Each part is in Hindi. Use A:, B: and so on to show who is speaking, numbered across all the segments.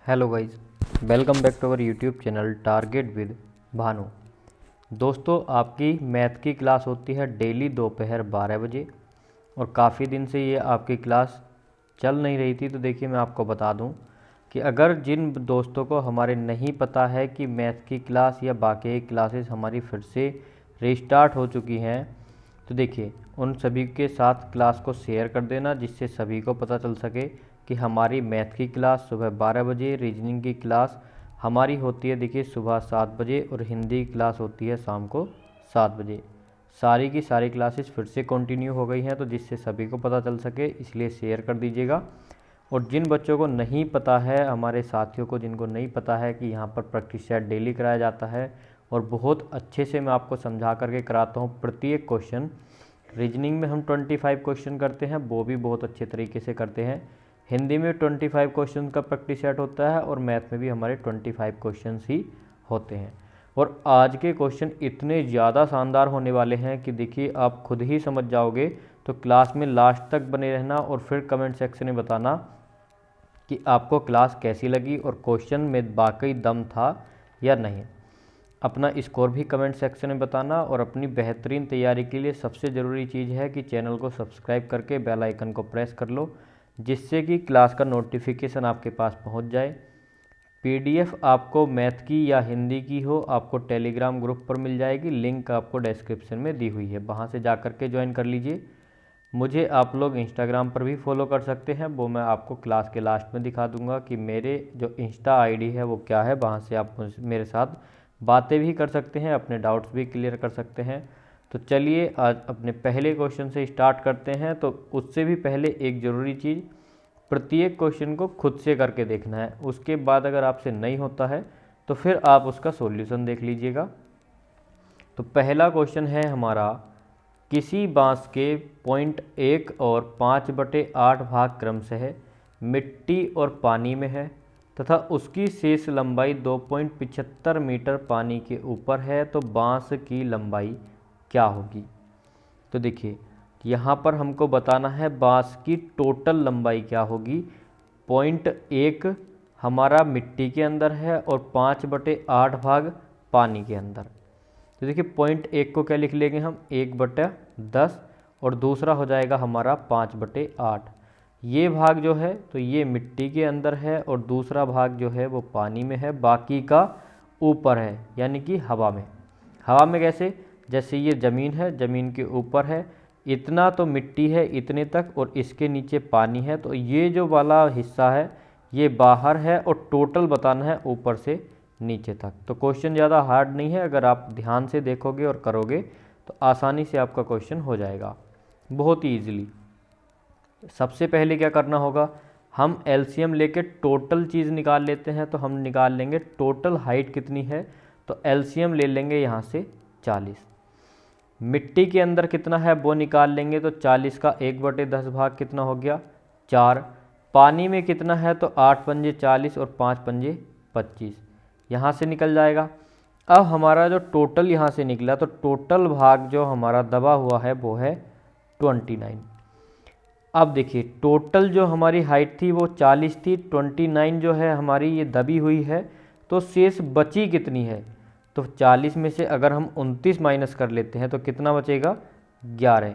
A: Hello guys, welcome back to our YouTube channel target with Bhanu. दोस्तों, आपकी मैथ की क्लास होती है डेली दोपहर 12 बजे और काफ़ी दिन से ये आपकी क्लास चल नहीं रही थी। तो देखिए, मैं आपको बता दूं कि अगर जिन दोस्तों को हमारे नहीं पता है कि मैथ की क्लास या बाकी क्लासेस हमारी फिर से रिस्टार्ट हो चुकी हैं, तो देखिए उन सभी के साथ क्लास को शेयर कर देना, जिससे सभी को पता चल सके कि हमारी मैथ की क्लास सुबह 12 बजे, रीजनिंग की क्लास हमारी होती है देखिए सुबह 7 बजे और हिंदी की क्लास होती है शाम को 7 बजे। सारी की सारी क्लासेस फिर से कंटिन्यू हो गई हैं, तो जिससे सभी को पता चल सके इसलिए शेयर कर दीजिएगा। और जिन बच्चों को नहीं पता है, हमारे साथियों को जिनको नहीं पता है कि यहाँ पर प्रैक्टिस सेट डेली कराया जाता है और बहुत अच्छे से मैं आपको समझा करके कराता हूँ प्रत्येक क्वेश्चन। रीजनिंग में हम 25 क्वेश्चन करते हैं, वो भी बहुत अच्छे तरीके से करते हैं। हिंदी में 25 क्वेश्चन का प्रैक्टिस सेट होता है और मैथ में भी हमारे 25 क्वेश्चन ही होते हैं। और आज के क्वेश्चन इतने ज़्यादा शानदार होने वाले हैं कि देखिए आप खुद ही समझ जाओगे। तो क्लास में लास्ट तक बने रहना और फिर कमेंट सेक्शन में बताना कि आपको क्लास कैसी लगी और क्वेश्चन में वाकई दम था या नहीं। अपना स्कोर भी कमेंट सेक्शन में बताना और अपनी बेहतरीन तैयारी के लिए सबसे ज़रूरी चीज़ है कि चैनल को सब्सक्राइब करके बेल आइकन को प्रेस कर लो, जिससे कि क्लास का नोटिफिकेशन आपके पास पहुंच जाए। पीडीएफ आपको मैथ की या हिंदी की हो, आपको टेलीग्राम ग्रुप पर मिल जाएगी, लिंक आपको डिस्क्रिप्शन में दी हुई है, वहां से जा कर के ज्वाइन कर लीजिए। मुझे आप लोग इंस्टाग्राम पर भी फॉलो कर सकते हैं, वो मैं आपको क्लास के लास्ट में दिखा दूंगा कि मेरे जो इंस्टा आईडी है वो क्या है। वहाँ से आप मेरे साथ बातें भी कर सकते हैं, अपने डाउट्स भी क्लियर कर सकते हैं। तो चलिए आज अपने पहले क्वेश्चन से स्टार्ट करते हैं। तो उससे भी पहले एक ज़रूरी चीज़, प्रत्येक क्वेश्चन को खुद से करके देखना है। उसके बाद अगर आपसे नहीं होता है तो फिर आप उसका सॉल्यूशन देख लीजिएगा। तो पहला क्वेश्चन है हमारा, किसी बांस के 0.1 और 5/8 भाग क्रमशः मिट्टी और पानी में है तथा उसकी शेष लंबाई 2.75 मीटर पानी के ऊपर है, तो बांस की लंबाई क्या होगी। तो देखिए यहाँ पर हमको बताना है बांस की टोटल लंबाई क्या होगी। 0.1 हमारा मिट्टी के अंदर है और 5/8 भाग पानी के अंदर। तो देखिए 0.1 को क्या लिख लेंगे हम, 1/10 और दूसरा हो जाएगा हमारा 5/8। ये भाग जो है तो ये मिट्टी के अंदर है और दूसरा भाग जो है वो पानी में है, बाकी का ऊपर है यानी कि हवा में। हवा में कैसे, जैसे ये ज़मीन है, ज़मीन के ऊपर है, इतना तो मिट्टी है इतने तक और इसके नीचे पानी है, तो ये जो वाला हिस्सा है ये बाहर है और टोटल बताना है ऊपर से नीचे तक। तो क्वेश्चन ज़्यादा हार्ड नहीं है, अगर आप ध्यान से देखोगे और करोगे तो आसानी से आपका क्वेश्चन हो जाएगा, बहुत ही ईजिली। सबसे पहले क्या करना होगा, हम एलसीएम लेके टोटल चीज़ निकाल लेते हैं। तो हम निकाल लेंगे टोटल हाइट कितनी है, तो एलसीएम ले लेंगे यहाँ से 40। मिट्टी के अंदर कितना है वो निकाल लेंगे, तो 40 का 1/10 भाग कितना हो गया, 4। पानी में कितना है, तो 8 पंजे 40 और 5 पंजे 25, यहाँ से निकल जाएगा। अब हमारा जो टोटल यहाँ से निकला, तो टोटल भाग जो हमारा दबा हुआ है वो है 29। अब देखिए टोटल जो हमारी हाइट थी वो 40 थी, 29 जो है हमारी ये दबी हुई है, तो शेष बची कितनी है, तो 40 में से अगर हम 29 माइनस कर लेते हैं तो कितना बचेगा, 11।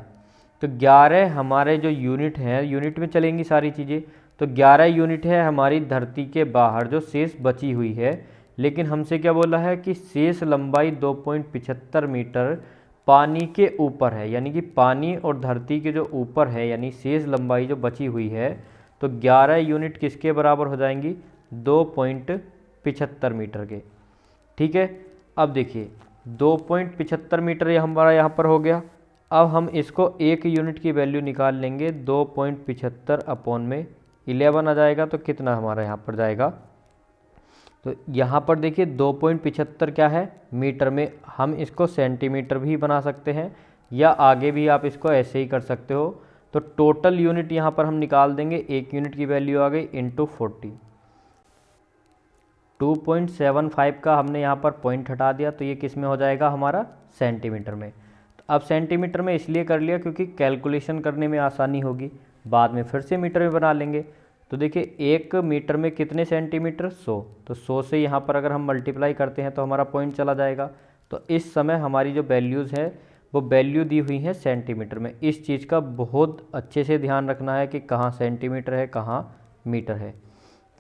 A: तो 11 हमारे जो यूनिट हैं, यूनिट में चलेंगी सारी चीज़ें, तो 11 यूनिट है हमारी धरती के बाहर जो शेष बची हुई है। लेकिन हमसे क्या बोला है कि शेष लंबाई 2.75 मीटर पानी के ऊपर है, यानी कि पानी और धरती के जो ऊपर है, यानी शेष लंबाई जो बची हुई है, तो 11 यूनिट किसके बराबर हो जाएंगी, 2.75 मीटर के। ठीक है, अब देखिए 2.75 मीटर ये हमारा यहाँ पर हो गया। अब हम इसको एक यूनिट की वैल्यू निकाल लेंगे, 2.75 अपॉन में 11 आ जाएगा, तो कितना हमारा यहाँ पर जाएगा, तो यहाँ पर देखिए 2.75 क्या है मीटर में, हम इसको सेंटीमीटर भी बना सकते हैं या आगे भी आप इसको ऐसे ही कर सकते हो। तो टोटल यूनिट यहाँ पर हम निकाल देंगे, एक यूनिट की वैल्यू आ गई इंटू 40। 2.75 का हमने यहाँ पर पॉइंट हटा दिया, तो ये किस में हो जाएगा हमारा, सेंटीमीटर में। तो अब सेंटीमीटर में इसलिए कर लिया क्योंकि कैलकुलेशन करने में आसानी होगी, बाद में फिर से मीटर में बना लेंगे। तो देखिए 1 मीटर में कितने सेंटीमीटर, 100, तो 100 से यहाँ पर अगर हम मल्टीप्लाई करते हैं तो हमारा पॉइंट चला जाएगा। तो इस समय हमारी जो वैल्यूज़ है वो वैल्यू दी हुई है सेंटीमीटर में। इस चीज़ का बहुत अच्छे से ध्यान रखना है कि कहाँ सेंटीमीटर है कहाँ मीटर है।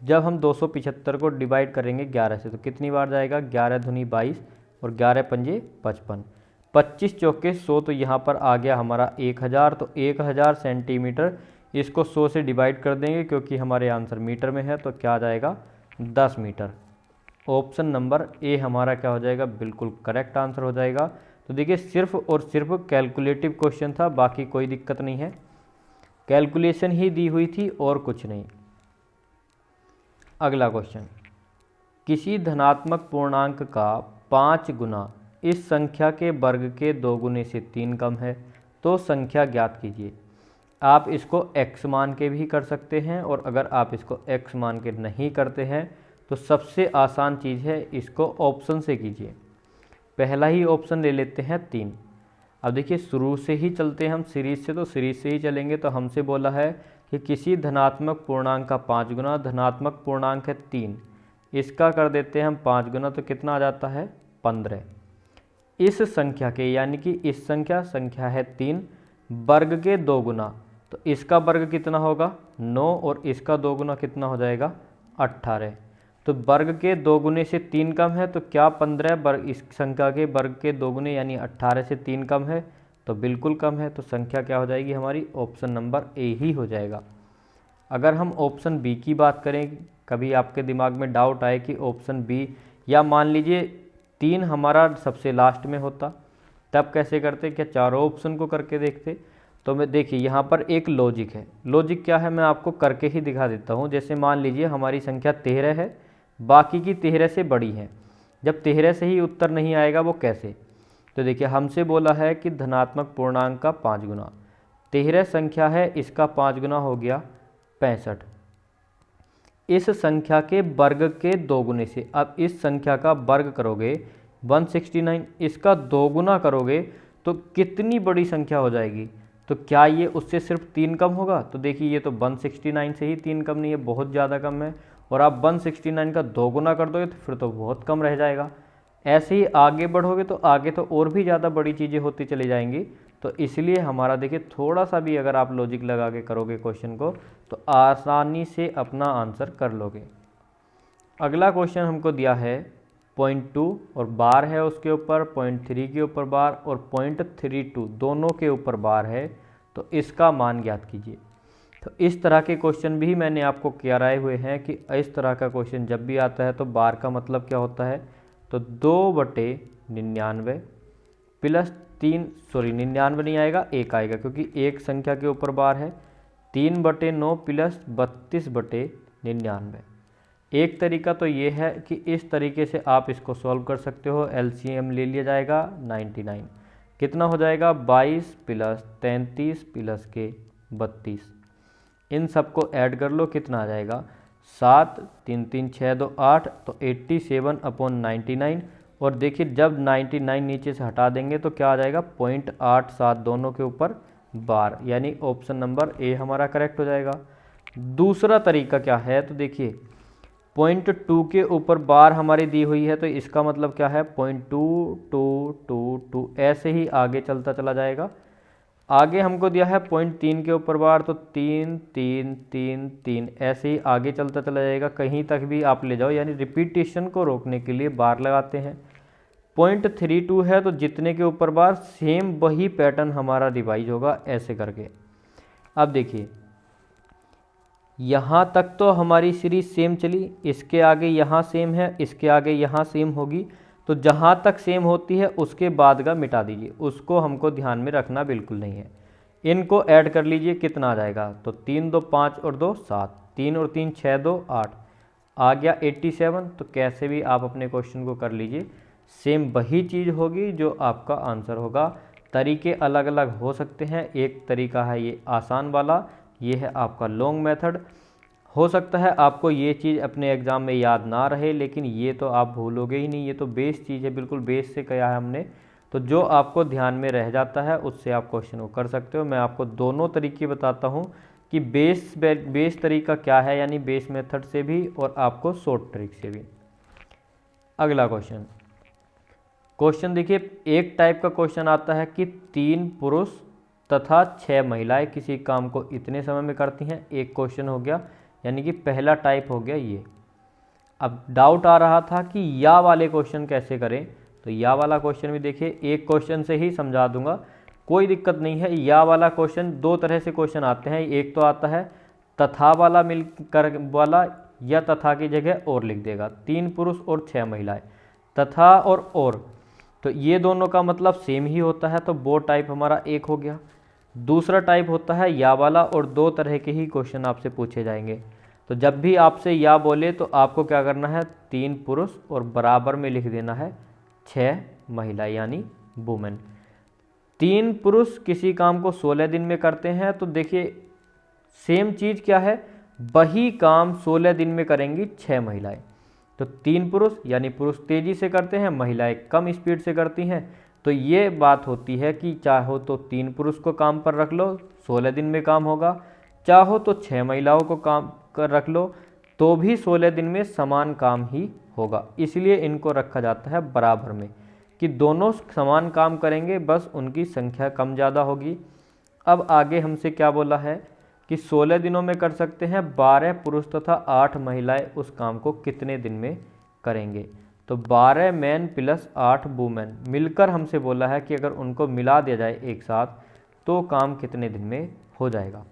A: जब हम 275 को डिवाइड करेंगे 11 से तो कितनी बार जाएगा, 11 दूनी 22 और 11 पंजे 55, 25 चौके 100, तो यहाँ पर आ गया हमारा 1000। तो 1000 सेंटीमीटर, इसको 100 से डिवाइड कर देंगे क्योंकि हमारे आंसर मीटर में है, तो क्या आ जाएगा 10 मीटर। ऑप्शन नंबर ए हमारा क्या हो जाएगा, बिल्कुल करेक्ट आंसर हो जाएगा। तो देखिए सिर्फ और सिर्फ कैलकुलेटिव क्वेश्चन था, बाकी कोई दिक्कत नहीं है, कैलकुलेशन ही दी हुई थी और कुछ नहीं। अगला क्वेश्चन, किसी धनात्मक पूर्णांक का 5 गुना इस संख्या के वर्ग के 2 गुने से 3 कम है तो संख्या ज्ञात कीजिए। आप इसको x मान के भी कर सकते हैं, और अगर आप इसको x मान के नहीं करते हैं तो सबसे आसान चीज़ है, इसको ऑप्शन से कीजिए। पहला ही ऑप्शन ले लेते हैं 3। अब देखिए शुरू से ही चलते हैं हम सीरीज से, तो सीरीज से ही चलेंगे। तो हमसे बोला है कि किसी धनात्मक पूर्णांक का 5 गुना, धनात्मक पूर्णांक है 3, इसका कर देते हैं हम 5 गुना, तो कितना आ जाता है 15। इस संख्या के, यानी कि इस संख्या है 3, वर्ग के 2 गुना, तो इसका वर्ग कितना होगा 9, और इसका 2 गुना कितना हो जाएगा 18। तो वर्ग के 2 गुने से 3 कम है, तो क्या 15 वर्ग इस संख्या के वर्ग के 2 गुने यानी 18 से 3 कम है, तो बिल्कुल कम है। तो संख्या क्या हो जाएगी हमारी, ऑप्शन नंबर ए ही हो जाएगा। अगर हम ऑप्शन बी की बात करें, कभी आपके दिमाग में डाउट आए कि ऑप्शन बी, या मान लीजिए 3 हमारा सबसे लास्ट में होता, तब कैसे करते, क्या चारों ऑप्शन को करके देखते। तो मैं देखिए यहाँ पर एक लॉजिक है, लॉजिक क्या है मैं आपको करके ही दिखा देता हूँ। जैसे मान लीजिए हमारी संख्या 13 है, बाकी की 13 से बड़ी है, जब 13 से ही उत्तर नहीं आएगा वो कैसे। तो देखिए हमसे बोला है कि धनात्मक पूर्णांक का 5 गुना, 13 संख्या है, इसका 5 गुना हो गया 65। इस संख्या के वर्ग के 2 गुने से, अब इस संख्या का वर्ग करोगे 169, इसका 2 गुना करोगे तो कितनी बड़ी संख्या हो जाएगी। तो क्या ये उससे सिर्फ 3 कम होगा, तो देखिए ये तो 169 से ही 3 कम नहीं है, बहुत ज़्यादा कम है। और आप 169 का 2 गुना कर दोगे तो फिर तो बहुत कम रह जाएगा। ऐसे ही आगे बढ़ोगे तो आगे तो और भी ज़्यादा बड़ी चीज़ें होती चली जाएंगी। तो इसलिए हमारा देखिए थोड़ा सा भी अगर आप लॉजिक लगा के करोगे क्वेश्चन को तो आसानी से अपना आंसर कर लोगे। अगला क्वेश्चन हमको दिया है 0.2 और बार है उसके ऊपर, 0.3 के ऊपर बार और 0.32 दोनों के ऊपर बार है, तो इसका मान ज्ञात कीजिए। तो इस तरह के क्वेश्चन भी मैंने आपको कराए हुए हैं कि इस तरह का क्वेश्चन जब भी आता है तो बार का मतलब क्या होता है, तो 2/99 प्लस 3, सॉरी 99 नहीं आएगा, 1 आएगा क्योंकि एक संख्या के ऊपर बार है, 3/9 प्लस 32/99। एक तरीका तो ये है कि इस तरीके से आप इसको सॉल्व कर सकते हो, एलसीएम ले लिया जाएगा 99, कितना हो जाएगा 22 प्लस 33 प्लस के 32, इन सबको ऐड कर लो, कितना आ जाएगा 7, 3 3 6 2 8, तो 87/99। और देखिए जब 99 नीचे से हटा देंगे तो क्या आ जाएगा 0.87 दोनों के ऊपर बार, यानी ऑप्शन नंबर ए हमारा करेक्ट हो जाएगा। दूसरा तरीका क्या है, तो देखिए 0.2 के ऊपर बार हमारी दी हुई है, तो इसका मतलब क्या है 0.2222, ऐसे ही आगे चलता चला जाएगा। आगे हमको दिया है 0.3 के ऊपर बार, तो 3 3 3 3 ऐसे ही आगे चलता चला जाएगा, कहीं तक भी आप ले जाओ, यानी रिपीटेशन को रोकने के लिए बार लगाते हैं। 0.32 है तो जितने के ऊपर बार सेम वही पैटर्न हमारा रिवाइज होगा ऐसे करके। अब देखिए यहाँ तक तो हमारी सीरीज सेम चली, इसके आगे यहाँ सेम है, इसके आगे यहाँ सेम होगी, तो जहाँ तक सेम होती है उसके बाद का मिटा दीजिए, उसको हमको ध्यान में रखना बिल्कुल नहीं है। इनको ऐड कर लीजिए, कितना आ जाएगा, तो 3 2 5 और 2 7, 3 और 3 6 2 8, आ गया 87। तो कैसे भी आप अपने क्वेश्चन को कर लीजिए, सेम वही चीज़ होगी जो आपका आंसर होगा। तरीके अलग अलग हो सकते हैं, एक तरीका है ये आसान वाला, ये है आपका लॉन्ग मेथड। हो सकता है आपको ये चीज़ अपने एग्ज़ाम में याद ना रहे, लेकिन ये तो आप भूलोगे ही नहीं, ये तो बेस चीज़ है, बिल्कुल बेस से किया है हमने। तो जो आपको ध्यान में रह जाता है उससे आप क्वेश्चन को कर सकते हो। मैं आपको दोनों तरीके बताता हूँ कि बेस तरीका क्या है, यानी बेस मेथड से भी और आपको शॉर्ट ट्रिक से भी। अगला क्वेश्चन देखिए, एक टाइप का क्वेश्चन आता है कि 3 पुरुष तथा 6 महिलाएं किसी काम को इतने समय में करती हैं। एक क्वेश्चन हो गया, यानी कि पहला टाइप हो गया ये। अब डाउट आ रहा था कि या वाले क्वेश्चन कैसे करें, तो या वाला क्वेश्चन भी देखिए, एक क्वेश्चन से ही समझा दूंगा, कोई दिक्कत नहीं है। या वाला क्वेश्चन दो तरह से क्वेश्चन आते हैं, एक तो आता है तथा वाला मिलकर वाला, या तथा की जगह और लिख देगा, 3 पुरुष और 6 महिलाएं, तथा और, तो ये दोनों का मतलब सेम ही होता है, तो वो टाइप हमारा एक हो गया। दूसरा टाइप होता है या वाला, और दो तरह के ही क्वेश्चन आपसे पूछे जाएंगे। तो जब भी आपसे या बोले तो आपको क्या करना है, 3 पुरुष और बराबर में लिख देना है 6 महिला, यानी वुमेन। 3 पुरुष किसी काम को 16 दिन में करते हैं, तो देखिए सेम चीज़ क्या है, वही काम 16 दिन में करेंगी 6 महिलाएं। तो 3 पुरुष यानी पुरुष तेजी से करते हैं, महिलाएं कम स्पीड से करती हैं। तो ये बात होती है कि चाहो तो 3 पुरुष को काम पर रख लो, 16 दिन में काम होगा, चाहो तो 6 महिलाओं को काम कर रख लो, तो भी 16 दिन में समान काम ही होगा। इसलिए इनको रखा जाता है बराबर में, कि दोनों समान काम करेंगे, बस उनकी संख्या कम ज़्यादा होगी। अब आगे हमसे क्या बोला है कि 16 दिनों में कर सकते हैं, 12 पुरुष तथा 8 महिलाएं उस काम को कितने दिन में करेंगे। तो 12 मैन प्लस 8 वुमेन मिलकर हमसे बोला है कि अगर उनको मिला दिया जाए एक साथ तो काम कितने दिन में हो जाएगा।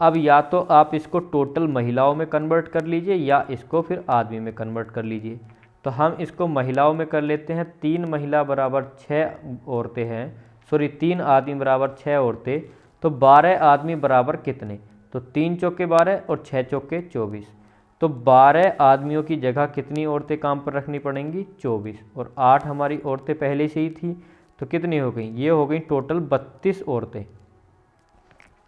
A: अब या तो आप इसको टोटल महिलाओं में कन्वर्ट कर लीजिए, या इसको फिर आदमी में कन्वर्ट कर लीजिए। तो हम इसको महिलाओं में कर लेते हैं। 3 महिला बराबर 6 औरतें हैं, 3 आदमी बराबर 6 औरतें, तो 12 आदमी बराबर कितने, तो 3 चौके 12 और 6 चौके 24। तो 12 आदमियों की जगह कितनी औरतें काम पर रखनी पड़ेंगी, 24, और 8 हमारी औरतें पहले से ही थी, तो कितनी हो गई, ये हो गई टोटल 32 औरतें।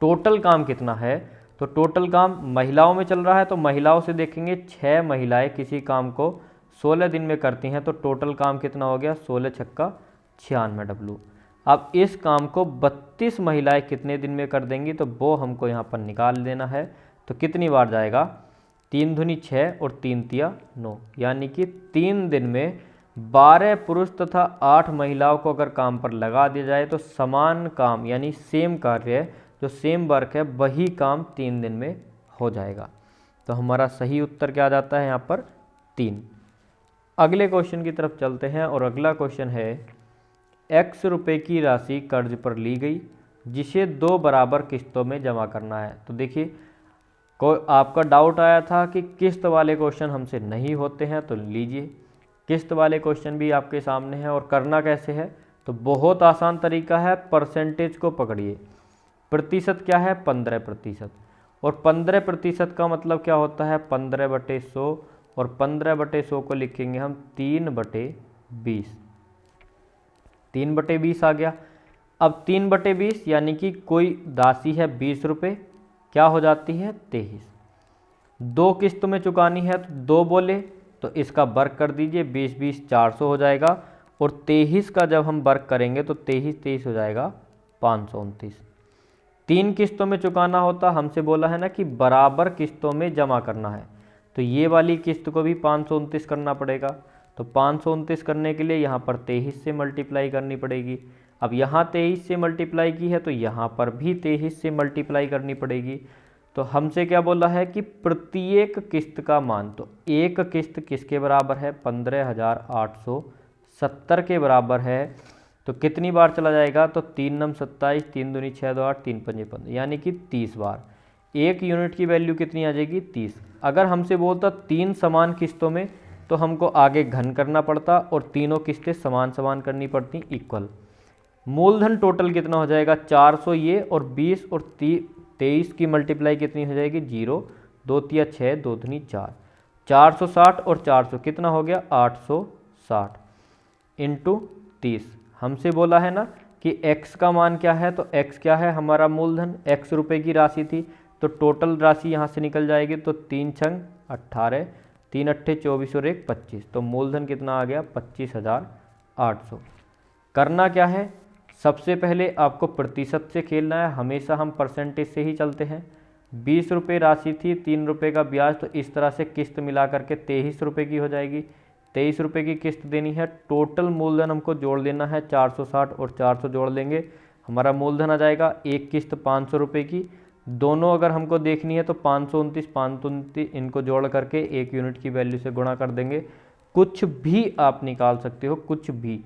A: टोटल काम कितना है, तो टोटल काम महिलाओं में चल रहा है, तो महिलाओं से देखेंगे 6 महिलाएं किसी काम को 16 दिन में करती हैं, तो टोटल काम कितना हो गया, 16 छक्का 96 डब्लू। अब इस काम को 32 महिलाएं कितने दिन में कर देंगी, तो वो हमको यहाँ पर निकाल देना है। तो कितनी बार जाएगा, 3 दूनी 6 और 3 तिया 9, यानी कि 3 दिन में 12 पुरुष तथा 8 महिलाओं को अगर काम पर लगा दिया जाए तो समान काम यानी सेम कार्य, जो सेम वर्क है, वही काम 3 दिन में हो जाएगा। तो हमारा सही उत्तर क्या आ जाता है यहाँ पर, 3। अगले क्वेश्चन की तरफ चलते हैं, और अगला क्वेश्चन है, x रुपये की राशि कर्ज पर ली गई जिसे 2 बराबर किस्तों में जमा करना है। तो देखिए आपका डाउट आया था कि किस्त वाले क्वेश्चन हमसे नहीं होते हैं, तो लीजिए किस्त वाले क्वेश्चन भी आपके सामने है। और करना कैसे है, तो बहुत आसान तरीका है, परसेंटेज को पकड़िए। प्रतिशत क्या है, 15%, और 15% का मतलब क्या होता है, 15/100, और 15/100 को लिखेंगे हम 3/20, 3/20 आ गया। अब 3/20 यानी कि कोई राशि है 20 रुपये, क्या हो जाती है 23। 2 किस्तों में चुकानी है, तो 2 बोले तो इसका वर्ग कर दीजिए, 20 400 हो जाएगा, और 23 का जब हम वर्ग करेंगे तो 23 हो जाएगा 529। 3 किस्तों में चुकाना होता, हमसे बोला है ना कि बराबर किस्तों में जमा करना है, तो ये वाली किस्त को भी 529 करना पड़ेगा। तो 529 करने के लिए यहाँ पर 23 से मल्टीप्लाई करनी पड़ेगी। अब यहाँ 23 से मल्टीप्लाई की है, तो यहाँ पर भी 23 से मल्टीप्लाई करनी पड़ेगी। तो हमसे क्या बोला है कि प्रत्येक किस्त का मान, तो एक किस्त किसके बराबर है, 15,870 के बराबर है। तो कितनी बार चला जाएगा, तो 3 नम 27, 3 दूनी 6 2 8, 3 पंजे 15, यानी कि 30 बार। एक यूनिट की वैल्यू कितनी आ जाएगी, 30। अगर हमसे बोलता 3 समान किस्तों में, तो हमको आगे घन करना पड़ता और तीनों किस्तें समान समान करनी पड़ती, इक्वल। मूलधन टोटल कितना हो जाएगा, 400 ये, और 20 और 23 की मल्टीप्लाई कितनी हो जाएगी, 0, 2 तिया 6, 2 दूनी 4, 460 और 400 कितना हो गया, 860 इंटू 30। हमसे बोला है ना कि x का मान क्या है, तो x क्या है हमारा मूलधन, x रुपये की राशि थी, तो टोटल राशि यहाँ से निकल जाएगी, तो 3 छंग 18, 3 अट्ठे 24 और 1 25, तो मूलधन कितना आ गया, 25,800। करना क्या है, सबसे पहले आपको प्रतिशत से खेलना है, हमेशा हम परसेंटेज से ही चलते हैं। 20 रुपये राशि थी, 3 रुपये का ब्याज, तो इस तरह से किस्त मिला करके 23 रुपये की हो जाएगी। 23 रुपये की किस्त देनी है। टोटल मूलधन हमको जोड़ देना है 460 और 400 जोड़ लेंगे, हमारा मूलधन आ जाएगा। एक किस्त 500 रुपये की, दोनों अगर हमको देखनी है तो 529 529 इनको जोड़ करके 1 यूनिट की वैल्यू से गुणा कर देंगे। कुछ भी आप निकाल सकते हो, कुछ भी,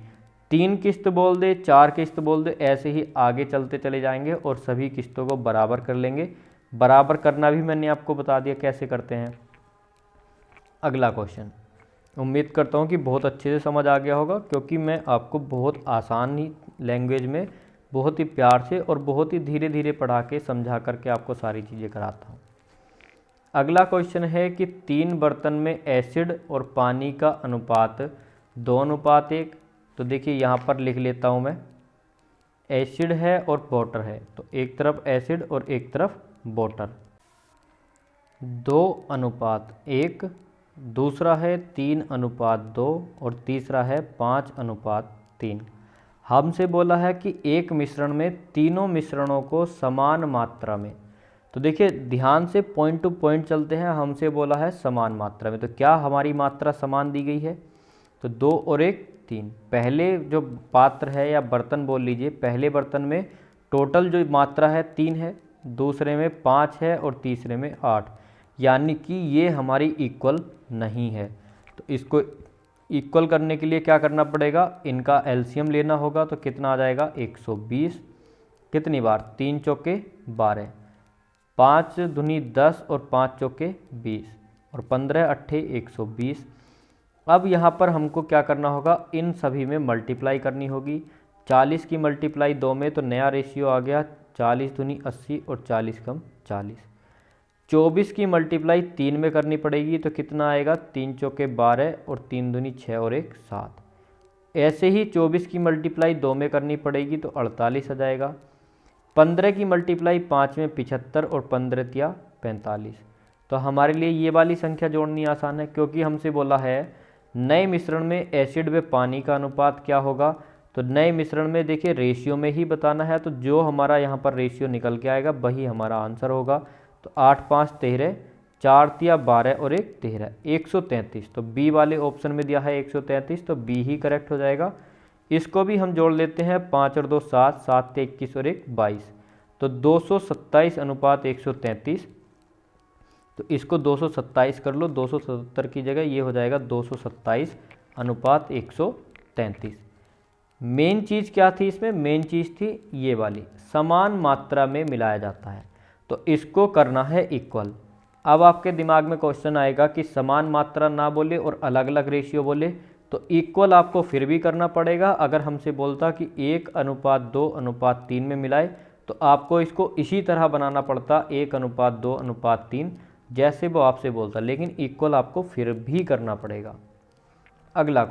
A: 3 किस्त बोल दे, 4 किस्त बोल दे, ऐसे ही आगे चलते चले जाएंगे और सभी किस्तों को बराबर कर लेंगे। बराबर करना भी मैंने आपको बता दिया कैसे करते हैं। अगला क्वेश्चन, उम्मीद करता हूँ कि बहुत अच्छे से समझ आ गया होगा, क्योंकि मैं आपको बहुत आसान ही लैंग्वेज में, बहुत ही प्यार से और बहुत ही धीरे धीरे पढ़ा के समझा करके आपको सारी चीज़ें कराता हूँ। अगला क्वेश्चन है कि 3 बर्तन में एसिड और पानी का अनुपात 2:1। तो देखिए यहाँ पर लिख लेता हूँ मैं, एसिड है और वाटर है, तो एक तरफ एसिड और एक तरफ वाटर, 2:1। दूसरा है 3:2 और तीसरा है 5:3। हमसे बोला है कि एक मिश्रण में तीनों मिश्रणों को समान मात्रा में, तो देखिए ध्यान से पॉइंट टू पॉइंट चलते हैं। हमसे बोला है समान मात्रा में, तो क्या हमारी मात्रा समान दी गई है? तो 2 और 1 3। पहले जो पात्र है या बर्तन बोल लीजिए, पहले बर्तन में टोटल जो मात्रा है 3 है, दूसरे में 5 है और तीसरे में 8, यानी कि ये हमारी इक्वल नहीं है। तो इसको इक्वल करने के लिए क्या करना पड़ेगा? इनका एलसीएम लेना होगा। तो कितना आ जाएगा? 120। कितनी बार? 3 चौके 12, 5 दूनी 10 और 5 चौके 20 और 15 अट्ठे 120। अब यहाँ पर हमको क्या करना होगा? इन सभी में मल्टीप्लाई करनी होगी। 40 की मल्टीप्लाई 2 में, तो नया रेशियो आ गया 40 दूनी 80 और 40 कम 40। 24 की मल्टीप्लाई 3 में करनी पड़ेगी, तो कितना आएगा? 3 चौके 12 और 3 दूनी 6 और 1 7। ऐसे ही 24 की मल्टीप्लाई 2 में करनी पड़ेगी, तो 48 आ जाएगा। 15 की मल्टीप्लाई 5 में 75 और 15 तिया 45। तो हमारे लिए ये वाली संख्या जोड़नी आसान है, क्योंकि हमसे बोला है नए मिश्रण में एसिड व पानी का अनुपात क्या होगा। तो नए मिश्रण में देखिए रेशियो में ही बताना है, तो जो हमारा यहाँ पर रेशियो निकल के आएगा वही हमारा आंसर होगा। तो 8 5 13, 4 तिया 12 और 1 13, 133। तो बी वाले ऑप्शन में दिया है 133, तो बी ही करेक्ट हो जाएगा। इसको भी हम जोड़ लेते हैं, 5 और 2 7, 7 ते 21 और 1 22, तो 227 अनुपात 133। तो इसको 227 कर लो, 277 की जगह ये हो जाएगा 227 अनुपात 133। मेन चीज़ क्या थी इसमें? मेन चीज़ थी ये वाली, समान मात्रा में मिलाया जाता है, तो इसको करना है इक्वल। अब आपके दिमाग में क्वेश्चन आएगा कि समान मात्रा ना बोले और अलग अलग रेशियो बोले, तो इक्वल आपको फिर भी करना पड़ेगा। अगर हमसे बोलता कि 1:2:3 में मिलाए, तो आपको इसको इसी तरह बनाना पड़ता 1:2:3, जैसे वो आपसे बोलता, लेकिन इक्वल आपको फिर भी करना पड़ेगा। अगला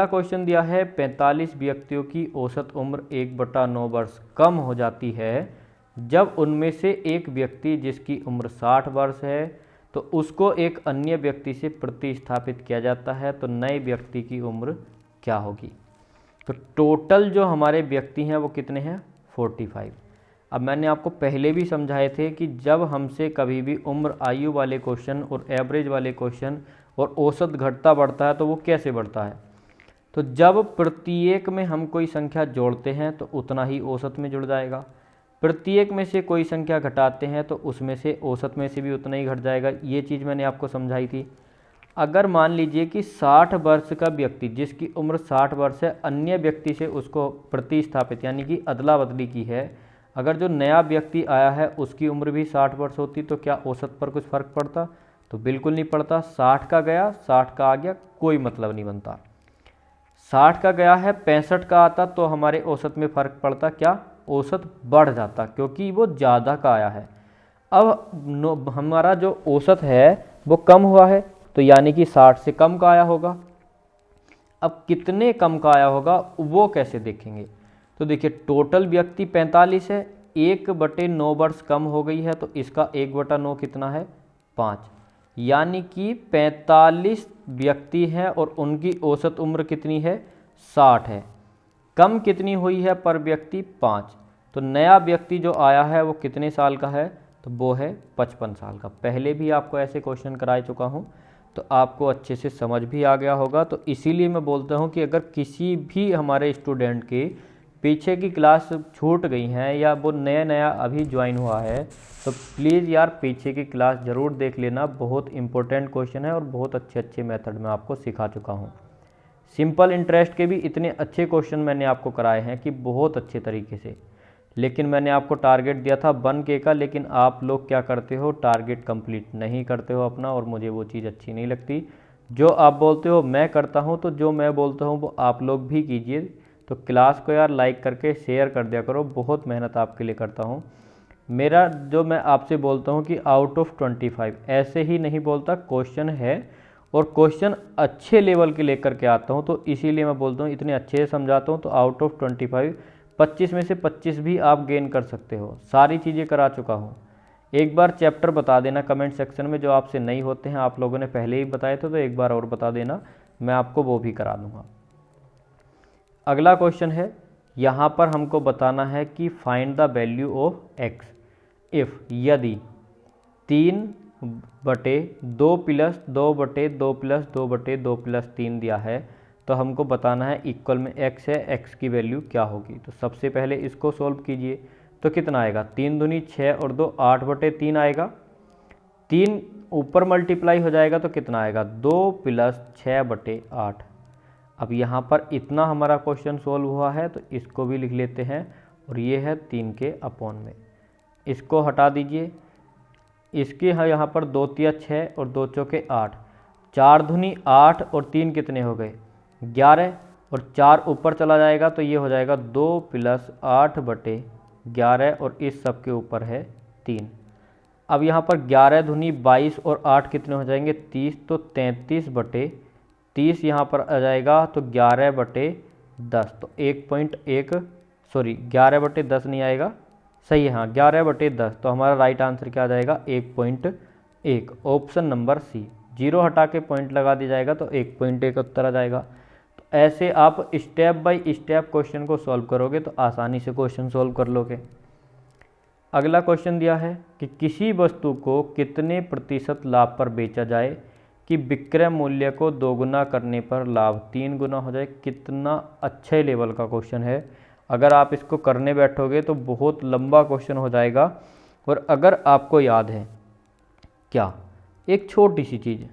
A: क्वेश्चन दिया है 45 व्यक्तियों की औसत उम्र 1/9 वर्ष कम हो जाती है जब उनमें से एक व्यक्ति जिसकी उम्र 60 वर्ष है, तो उसको एक अन्य व्यक्ति से प्रतिस्थापित किया जाता है, तो नए व्यक्ति की उम्र क्या होगी? तो टोटल जो हमारे व्यक्ति हैं वो कितने हैं? 45। अब मैंने आपको पहले भी समझाए थे कि जब हमसे कभी भी उम्र आयु वाले क्वेश्चन और एवरेज वाले क्वेश्चन और औसत घटता बढ़ता है, तो वो कैसे बढ़ता है? तो जब प्रत्येक में हम कोई संख्या जोड़ते हैं तो उतना ही औसत में जुड़ जाएगा, प्रत्येक में से कोई संख्या घटाते हैं तो उसमें से औसत में से भी उतना ही घट जाएगा। ये चीज़ मैंने आपको समझाई थी। अगर मान लीजिए कि 60 वर्ष का व्यक्ति जिसकी उम्र 60 वर्ष है, अन्य व्यक्ति से उसको प्रतिस्थापित यानी कि अदला बदली की है, अगर जो नया व्यक्ति आया है उसकी उम्र भी 60 वर्ष होती, तो क्या औसत पर कुछ फ़र्क पड़ता? तो बिल्कुल नहीं पड़ता। 60 का गया 60 का आ गया, कोई मतलब नहीं बनता। 60 का गया है 65 का आता, तो हमारे औसत में फ़र्क पड़ता, क्या? औसत बढ़ जाता, क्योंकि वो ज़्यादा का आया है। अब हमारा जो औसत है वो कम हुआ है, तो यानी कि 60 से कम का आया होगा। अब कितने कम का आया होगा वो कैसे देखेंगे? तो देखिए टोटल व्यक्ति 45 है, 1/9 वर्ष कम हो गई है, तो इसका 1/9 कितना है? 5, यानी कि 45 व्यक्ति हैं और उनकी औसत उम्र कितनी है? 60 है। कम कितनी हुई है पर व्यक्ति? 5। तो नया व्यक्ति जो आया है वो कितने साल का है? तो वो है 55 साल का। पहले भी आपको ऐसे क्वेश्चन करा चुका हूँ, तो आपको अच्छे से समझ भी आ गया होगा। तो इसीलिए मैं बोलता हूँ कि अगर किसी भी हमारे स्टूडेंट के पीछे की क्लास छूट गई हैं या वो नया नया अभी ज्वाइन हुआ है, तो प्लीज़ यार पीछे की क्लास ज़रूर देख लेना। बहुत इंपॉर्टेंट क्वेश्चन है और बहुत अच्छे अच्छे मेथड में आपको सिखा चुका हूँ। सिंपल इंटरेस्ट के भी इतने अच्छे क्वेश्चन मैंने आपको कराए हैं कि बहुत अच्छे तरीके से। लेकिन मैंने आपको टारगेट दिया था 1K का, लेकिन आप लोग क्या करते हो, टारगेट कंप्लीट नहीं करते हो अपना, और मुझे वो चीज़ अच्छी नहीं लगती। जो आप बोलते हो मैं करता हूँ, तो जो मैं बोलता हूँ वो आप लोग भी कीजिए। तो क्लास को यार लाइक करके शेयर कर दिया करो, बहुत मेहनत आपके लिए करता हूँ। मेरा जो मैं आपसे बोलता हूँ कि आउट ऑफ 25 ऐसे ही नहीं बोलता, क्वेश्चन है और क्वेश्चन अच्छे लेवल के लेकर के आता हूँ, तो इसीलिए मैं बोलता हूँ इतने अच्छे से समझाता हूँ। तो आउट ऑफ 25 में से 25 भी आप गेन कर सकते हो। सारी चीज़ें करा चुका हूँ। एक बार चैप्टर बता देना कमेंट सेक्शन में, जो आपसे नहीं होते हैं, आप लोगों ने पहले ही बताए थे, तो एक बार और बता देना, मैं आपको वो भी करा दूँगा। अगला क्वेश्चन है, यहाँ पर हमको बताना है कि find the value of x if, यदि 3/2 प्लस 2/2 प्लस 2/2 प्लस 3 दिया है, तो हमको बताना है इक्वल में एक्स है, एक्स की वैल्यू क्या होगी। तो सबसे पहले इसको सॉल्व कीजिए। तो कितना आएगा, 3 दूनी 6 और 2 8/3 आएगा। 3 ऊपर मल्टीप्लाई हो जाएगा तो कितना आएगा, 2 प्लस 6/8। अब यहाँ पर इतना हमारा क्वेश्चन सॉल्व हुआ है, तो इसको भी लिख लेते हैं, और ये है 3 के अपॉन में। इसको हटा दीजिए। इसके यहाँ पर 2 तिया 6 और 2 चौके 8, 4 दूनी 8 और 3 कितने हो गए, 11, और 4 ऊपर चला जाएगा तो ये हो जाएगा 2 प्लस 8/11, और इस सब के ऊपर है 3। अब यहाँ पर 11 दूनी 22 और 8 कितने हो जाएंगे, 30, तो 33/30 यहाँ पर आ जाएगा, तो 11/10, तो 11/10 नहीं आएगा, सही है हाँ 11/10। तो हमारा राइट आंसर क्या आ जाएगा, 1.1, ऑप्शन नंबर सी। 0 हटा के पॉइंट लगा दिया जाएगा तो 1.1 उत्तर आ जाएगा। तो ऐसे आप स्टेप बाय स्टेप क्वेश्चन को सॉल्व करोगे तो आसानी से क्वेश्चन सॉल्व कर लोगे। अगला क्वेश्चन दिया है कि किसी वस्तु को कितने प्रतिशत लाभ पर बेचा जाए कि विक्रय मूल्य को दोगुना करने पर लाभ 3 गुना हो जाए। कितना अच्छे लेवल का क्वेश्चन है। अगर आप इसको करने बैठोगे तो बहुत लंबा क्वेश्चन हो जाएगा। और अगर आपको याद है क्या, एक छोटी सी चीज़,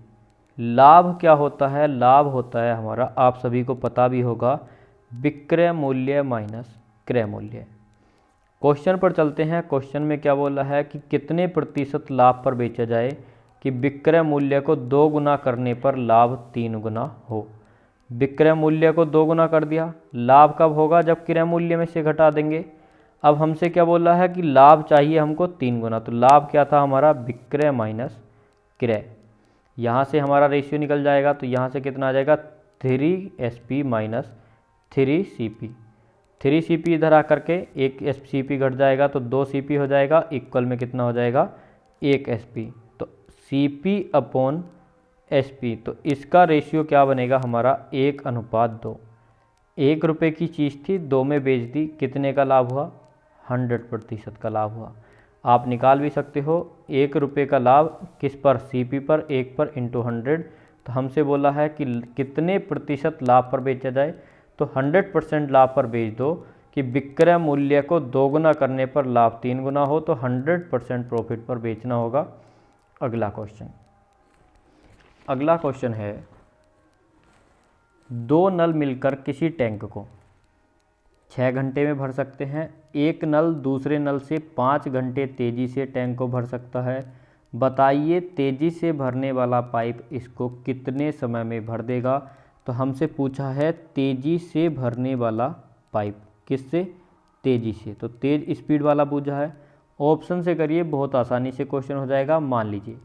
A: लाभ क्या होता है, लाभ होता है हमारा, आप सभी को पता भी होगा, विक्रय मूल्य माइनस क्रय मूल्य। क्वेश्चन पर चलते हैं। क्वेश्चन में क्या बोला है कि कितने प्रतिशत लाभ पर बेचा जाए कि विक्रय मूल्य को 2 गुना करने पर लाभ 3 गुना हो। विक्रय मूल्य को 2 गुना कर दिया, लाभ कब होगा, जब क्रय मूल्य में से घटा देंगे। अब हमसे क्या बोला है कि लाभ चाहिए हमको 3 गुना, तो लाभ क्या था हमारा, विक्रय माइनस क्रय। यहाँ से हमारा रेशियो निकल जाएगा, तो यहाँ से कितना आ जाएगा, 3SP माइनस 3CP। 3CP इधर आकर के 1SP घट जाएगा तो 2CP हो जाएगा, इक्वल में कितना हो जाएगा, 1SP। तो CP अपॉन SP, तो इसका रेशियो क्या बनेगा हमारा, 1:2। 1 रुपये की चीज़ थी, 2 में बेच दी, कितने का लाभ हुआ, 100% का लाभ हुआ। आप निकाल भी सकते हो 1 रुपये का लाभ किस पर, CP पर, 1 पर इंटू 100। तो हमसे बोला है कि कितने प्रतिशत लाभ पर बेचा जाए, तो 100% लाभ पर बेच दो कि विक्रय मूल्य को 2 गुना करने पर लाभ 3 गुना हो, तो 100% प्रॉफिट पर बेचना होगा। अगला क्वेश्चन है, 2 नल मिलकर किसी टैंक को 6 घंटे में भर सकते हैं। एक नल दूसरे नल से 5 घंटे तेज़ी से टैंक को भर सकता है। बताइए तेज़ी से भरने वाला पाइप इसको कितने समय में भर देगा। तो हमसे पूछा है तेज़ी से भरने वाला पाइप, किससे, तेज़ी से, तो तेज़ स्पीड वाला पूछा है। ऑप्शन से करिए, बहुत आसानी से क्वेश्चन हो जाएगा। मान लीजिए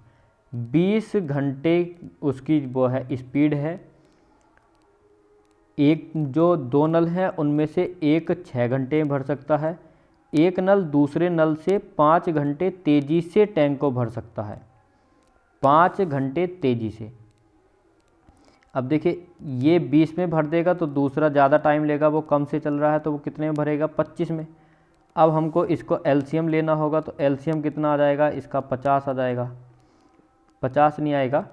A: 20 घंटे उसकी वो है स्पीड है। एक जो 2 नल हैं उनमें से एक 6 घंटे में भर सकता है। एक नल दूसरे नल से 5 घंटे तेज़ी से टैंक को भर सकता है, 5 घंटे तेज़ी से। अब देखिए ये 20 में भर देगा तो दूसरा ज़्यादा टाइम लेगा, वो कम से चल रहा है तो वो कितने में भरेगा, 25 में। अब हमको इसको एलसीएम लेना होगा, तो एलसीएम कितना आ जाएगा इसका 50 आ जाएगा, 50 नहीं आएगा,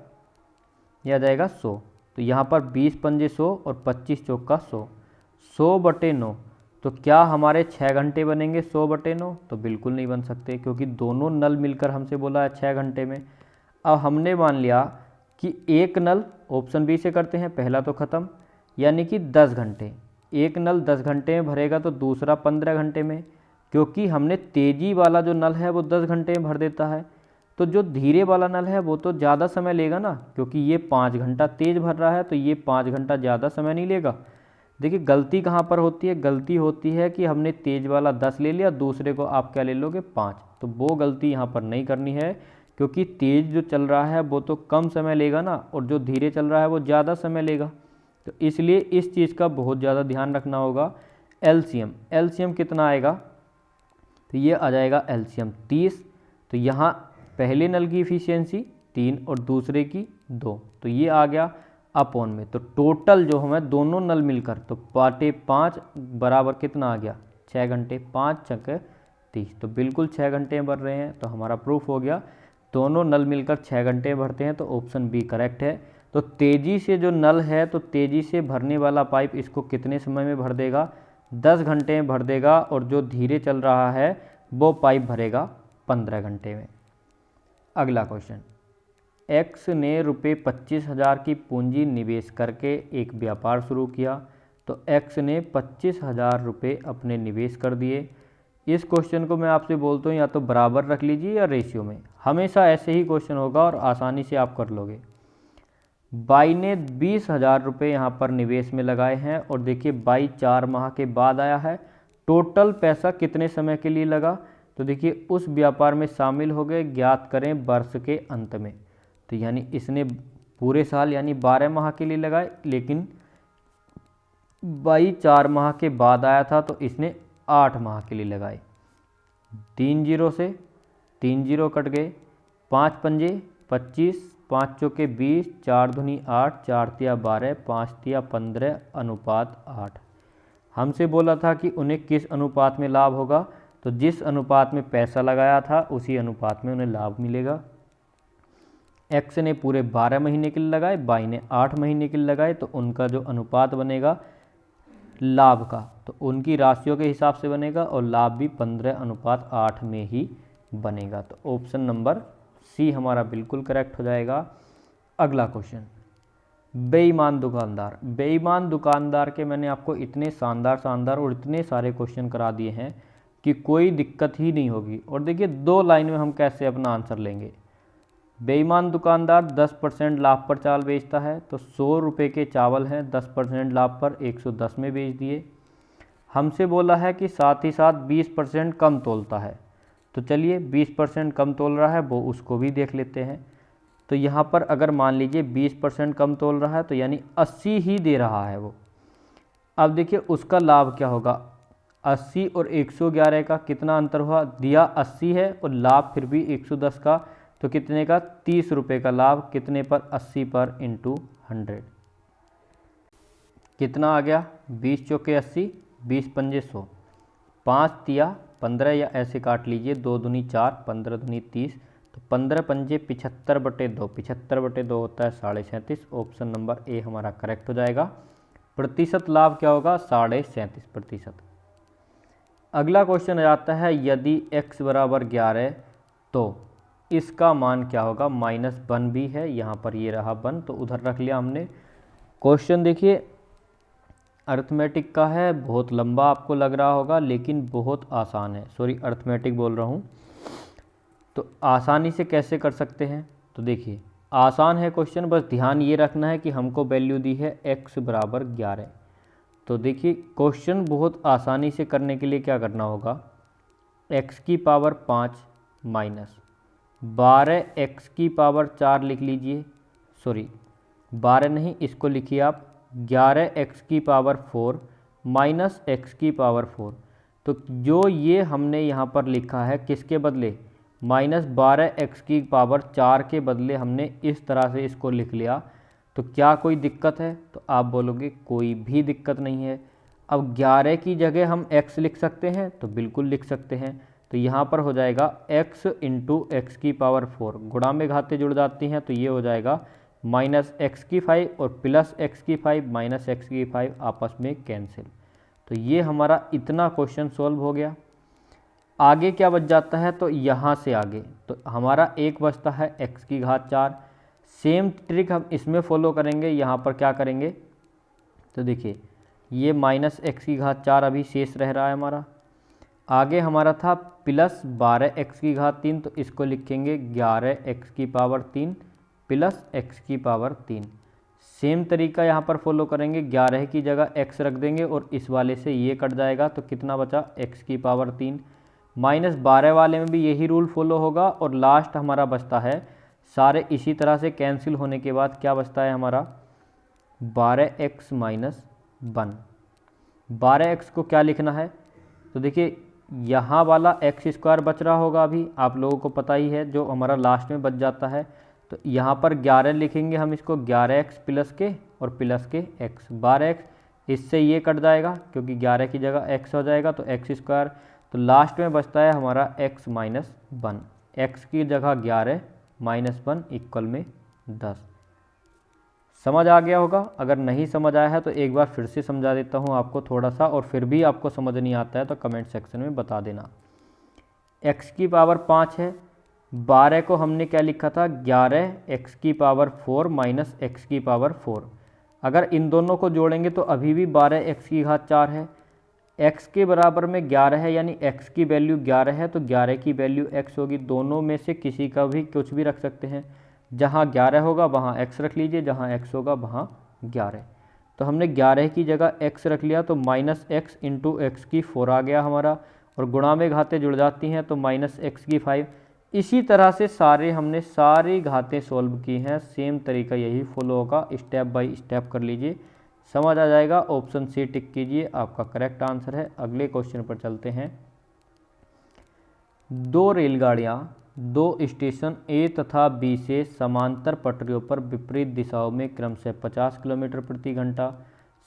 A: यह आ जाएगा 100। तो यहाँ पर 20 पंजे 100 और 25 चौका 100, 100/9। तो क्या हमारे 6 घंटे बनेंगे 100/9? तो बिल्कुल नहीं बन सकते, क्योंकि दोनों नल मिलकर हमसे बोला है 6 घंटे में। अब हमने मान लिया कि एक नल, ऑप्शन बी से करते हैं, पहला तो ख़त्म, यानी कि 10 घंटे। एक नल 10 घंटे में भरेगा तो दूसरा 15 घंटे में, क्योंकि हमने तेज़ी वाला जो नल है वो 10 घंटे में भर देता है। तो जो धीरे वाला नल है वो तो ज़्यादा समय लेगा ना, क्योंकि ये 5 घंटा तेज़ भर रहा है, तो ये 5 घंटा ज़्यादा समय नहीं लेगा। देखिए गलती कहाँ पर होती है, गलती होती है कि हमने तेज़ वाला 10 ले लिया, दूसरे को आप क्या ले लोगे 5। तो वो गलती यहाँ पर नहीं करनी है, क्योंकि तेज़ जो चल रहा है वो तो कम समय लेगा ना, और जो धीरे चल रहा है वो ज़्यादा समय लेगा। तो इसलिए इस चीज़ का बहुत ज़्यादा ध्यान रखना होगा। एलसीएम, एलसीएम कितना आएगा, तो ये आ जाएगा एलसीएम 30। तो यहाँ पहले नल की इफ़िशियंसी 3 और दूसरे की 2, तो ये आ गया अपॉन में। तो टोटल जो हमें दोनों नल मिलकर, तो 5 बराबर कितना आ गया 6 घंटे, 5 छक्के 30। तो बिल्कुल 6 घंटे में भर रहे हैं, तो हमारा प्रूफ हो गया दोनों नल मिलकर 6 घंटे में भरते हैं, तो ऑप्शन बी करेक्ट है। तो तेज़ी से जो नल है, तो तेज़ी से भरने वाला पाइप इसको कितने समय में भर देगा, 10 घंटे में भर देगा, और जो धीरे चल रहा है वो पाइप भरेगा 15 घंटे में। अगला क्वेश्चन, एक्स ने रुपये 25,000 की पूंजी निवेश करके एक व्यापार शुरू किया। तो एक्स ने 25,000 रुपये अपने निवेश कर दिए। इस क्वेश्चन को मैं आपसे बोलता हूँ या तो बराबर रख लीजिए या रेशियो में, हमेशा ऐसे ही क्वेश्चन होगा और आसानी से आप कर लोगे। बाई ने 20,000 रुपये यहाँ पर निवेश में लगाए हैं, और देखिए बाई 4 माह के बाद आया है। टोटल पैसा कितने समय के लिए लगा, तो देखिए उस व्यापार में शामिल हो गए, ज्ञात करें वर्ष के अंत में। तो यानी इसने पूरे साल यानी 12 माह के लिए लगाए, लेकिन बाई 4 माह के बाद आया था, तो इसने 8 माह के लिए लगाए। 3 जीरो से 3 जीरो कट गए, 5 पंजे 25, 5 चौके 20, 4 दूनी 8, 4 तिया 12, 5 तिया 15 अनुपात 8। हमसे बोला था कि उन्हें किस अनुपात में लाभ होगा, तो जिस अनुपात में पैसा लगाया था उसी अनुपात में उन्हें लाभ मिलेगा। एक्स ने पूरे 12 महीने के लिए लगाए, बाई ने 8 महीने के लिए लगाए, तो उनका जो अनुपात बनेगा लाभ का, तो उनकी राशियों के हिसाब से बनेगा, और लाभ भी 15:8 में ही बनेगा। तो ऑप्शन नंबर सी हमारा बिल्कुल करेक्ट हो जाएगा। अगला क्वेश्चन, बेईमान दुकानदार। बेईमान दुकानदार के मैंने आपको इतने शानदार और इतने सारे क्वेश्चन करा दिए हैं कि कोई दिक्कत ही नहीं होगी। और देखिए 2 लाइन में हम कैसे अपना आंसर लेंगे। बेईमान दुकानदार 10% लाभ पर चावल बेचता है, तो 100 रुपये के चावल हैं, 10% लाभ पर 110 में बेच दिए। हमसे बोला है कि साथ ही साथ 20% कम तोलता है, तो चलिए 20% कम तोल रहा है वो उसको भी देख लेते हैं। तो यहाँ पर अगर मान लीजिए 20% कम तोल रहा है, तो यानी 80 ही दे रहा है वो। अब देखिए उसका लाभ क्या होगा, 80 और 111 का कितना अंतर हुआ, दिया 80 है और लाभ फिर भी 110 का, तो कितने का 30 रुपये का लाभ, कितने पर 80 पर इंटू 100 कितना आ गया, 20 चौके 80, 20 पंजे 100, 5 तिया 15 या ऐसे काट लीजिए, 2 दूनी 4, 15 दूनी 30, तो 15 पंजे 75/2, 75/2 होता है 37.5। ऑप्शन नंबर ए हमारा करेक्ट हो जाएगा। प्रतिशत लाभ क्या होगा, 37.5%। अगला क्वेश्चन आ जाता है, यदि x बराबर 11 तो इसका मान क्या होगा, -1 भी है, यहाँ पर ये रहा 1 तो उधर रख लिया हमने। क्वेश्चन देखिए अर्थमेटिक का है, बहुत लंबा आपको लग रहा होगा लेकिन बहुत आसान है, सॉरी अर्थमेटिक बोल रहा हूँ। तो आसानी से कैसे कर सकते हैं, तो देखिए आसान है क्वेश्चन, बस ध्यान ये रखना है कि हमको वैल्यू दी है x बराबर 11। तो देखिए क्वेश्चन बहुत आसानी से करने के लिए क्या करना होगा, x की पावर 5 माइनस 12x की पावर 4 लिख लीजिए, सॉरी 12 नहीं, इसको लिखिए आप 11x की पावर 4 माइनस x की पावर 4। तो जो ये हमने यहाँ पर लिखा है किसके बदले, -12x की पावर 4 के बदले हमने इस तरह से इसको लिख लिया। तो क्या कोई दिक्कत है, तो आप बोलोगे कोई भी दिक्कत नहीं है। अब 11 की जगह हम x लिख सकते हैं, तो बिल्कुल लिख सकते हैं। तो यहाँ पर हो जाएगा x इंटू एक्स की पावर 4, गुणा में घातें जुड़ जाती हैं तो ये हो जाएगा माइनस एक्स की 5 और प्लस एक्स की 5 माइनस एक्स की 5 आपस में कैंसिल। तो ये हमारा इतना क्वेश्चन सॉल्व हो गया। आगे क्या बच जाता है, तो यहाँ से आगे तो हमारा एक बचता है x की घात 4। सेम ट्रिक हम इसमें फॉलो करेंगे। यहाँ पर क्या करेंगे, तो देखिए ये माइनस एक्स की घात 4 अभी शेष रह रहा है हमारा। आगे हमारा था प्लस 12x की घात 3, तो इसको लिखेंगे 11x की पावर 3 प्लस x की पावर 3। सेम तरीका यहाँ पर फॉलो करेंगे, 11 की जगह x रख देंगे और इस वाले से ये कट जाएगा, तो कितना बचा x की पावर 3। माइनस 12 वाले में भी यही रूल फॉलो होगा और लास्ट हमारा बचता है, सारे इसी तरह से कैंसिल होने के बाद क्या बचता है हमारा 12x माइनस 1। 12x को क्या लिखना है, तो देखिए यहाँ वाला एक्स स्क्वायर बच रहा होगा, अभी आप लोगों को पता ही है जो हमारा लास्ट में बच जाता है। तो यहाँ पर 11 लिखेंगे हम इसको, 11x प्लस के और प्लस के x, 12x इससे ये कट जाएगा क्योंकि 11 की जगह x हो जाएगा तो एक्स स्क्वायर। तो लास्ट में बचता है हमारा x माइनस 1, एक्स की जगह 11 माइनस 1 इक्वल में 10। समझ आ गया होगा। अगर नहीं समझ आया है तो एक बार फिर से समझा देता हूँ आपको थोड़ा सा, और फिर भी आपको समझ नहीं आता है तो कमेंट सेक्शन में बता देना। x की पावर 5 है, 12 को हमने क्या लिखा था 11x की पावर 4 माइनस एक्स की पावर 4। अगर इन दोनों को जोड़ेंगे तो अभी भी 12x की घात 4 है। x के बराबर में 11 है यानी x की वैल्यू 11 है तो 11 की वैल्यू x होगी। दोनों में से किसी का भी कुछ भी रख सकते हैं, जहाँ 11 होगा वहाँ x रख लीजिए, जहाँ x होगा वहाँ 11। तो हमने 11 की जगह x रख लिया तो माइनस एक्स इंटू एक्स की 4 आ गया हमारा, और गुणा में घातें जुड़ जाती हैं तो माइनस एक्स की 5। इसी तरह से हमने सारी घातें सॉल्व की हैं। सेम तरीका यही फॉलो होगा, स्टेप बाय स्टेप कर लीजिए, समझ आ जाएगा। ऑप्शन सी टिक कीजिए, आपका करेक्ट आंसर है। अगले क्वेश्चन पर चलते हैं। दो रेलगाड़ियाँ दो स्टेशन ए तथा बी से समांतर पटरियों पर विपरीत दिशाओं में क्रमशः 50 किलोमीटर प्रति घंटा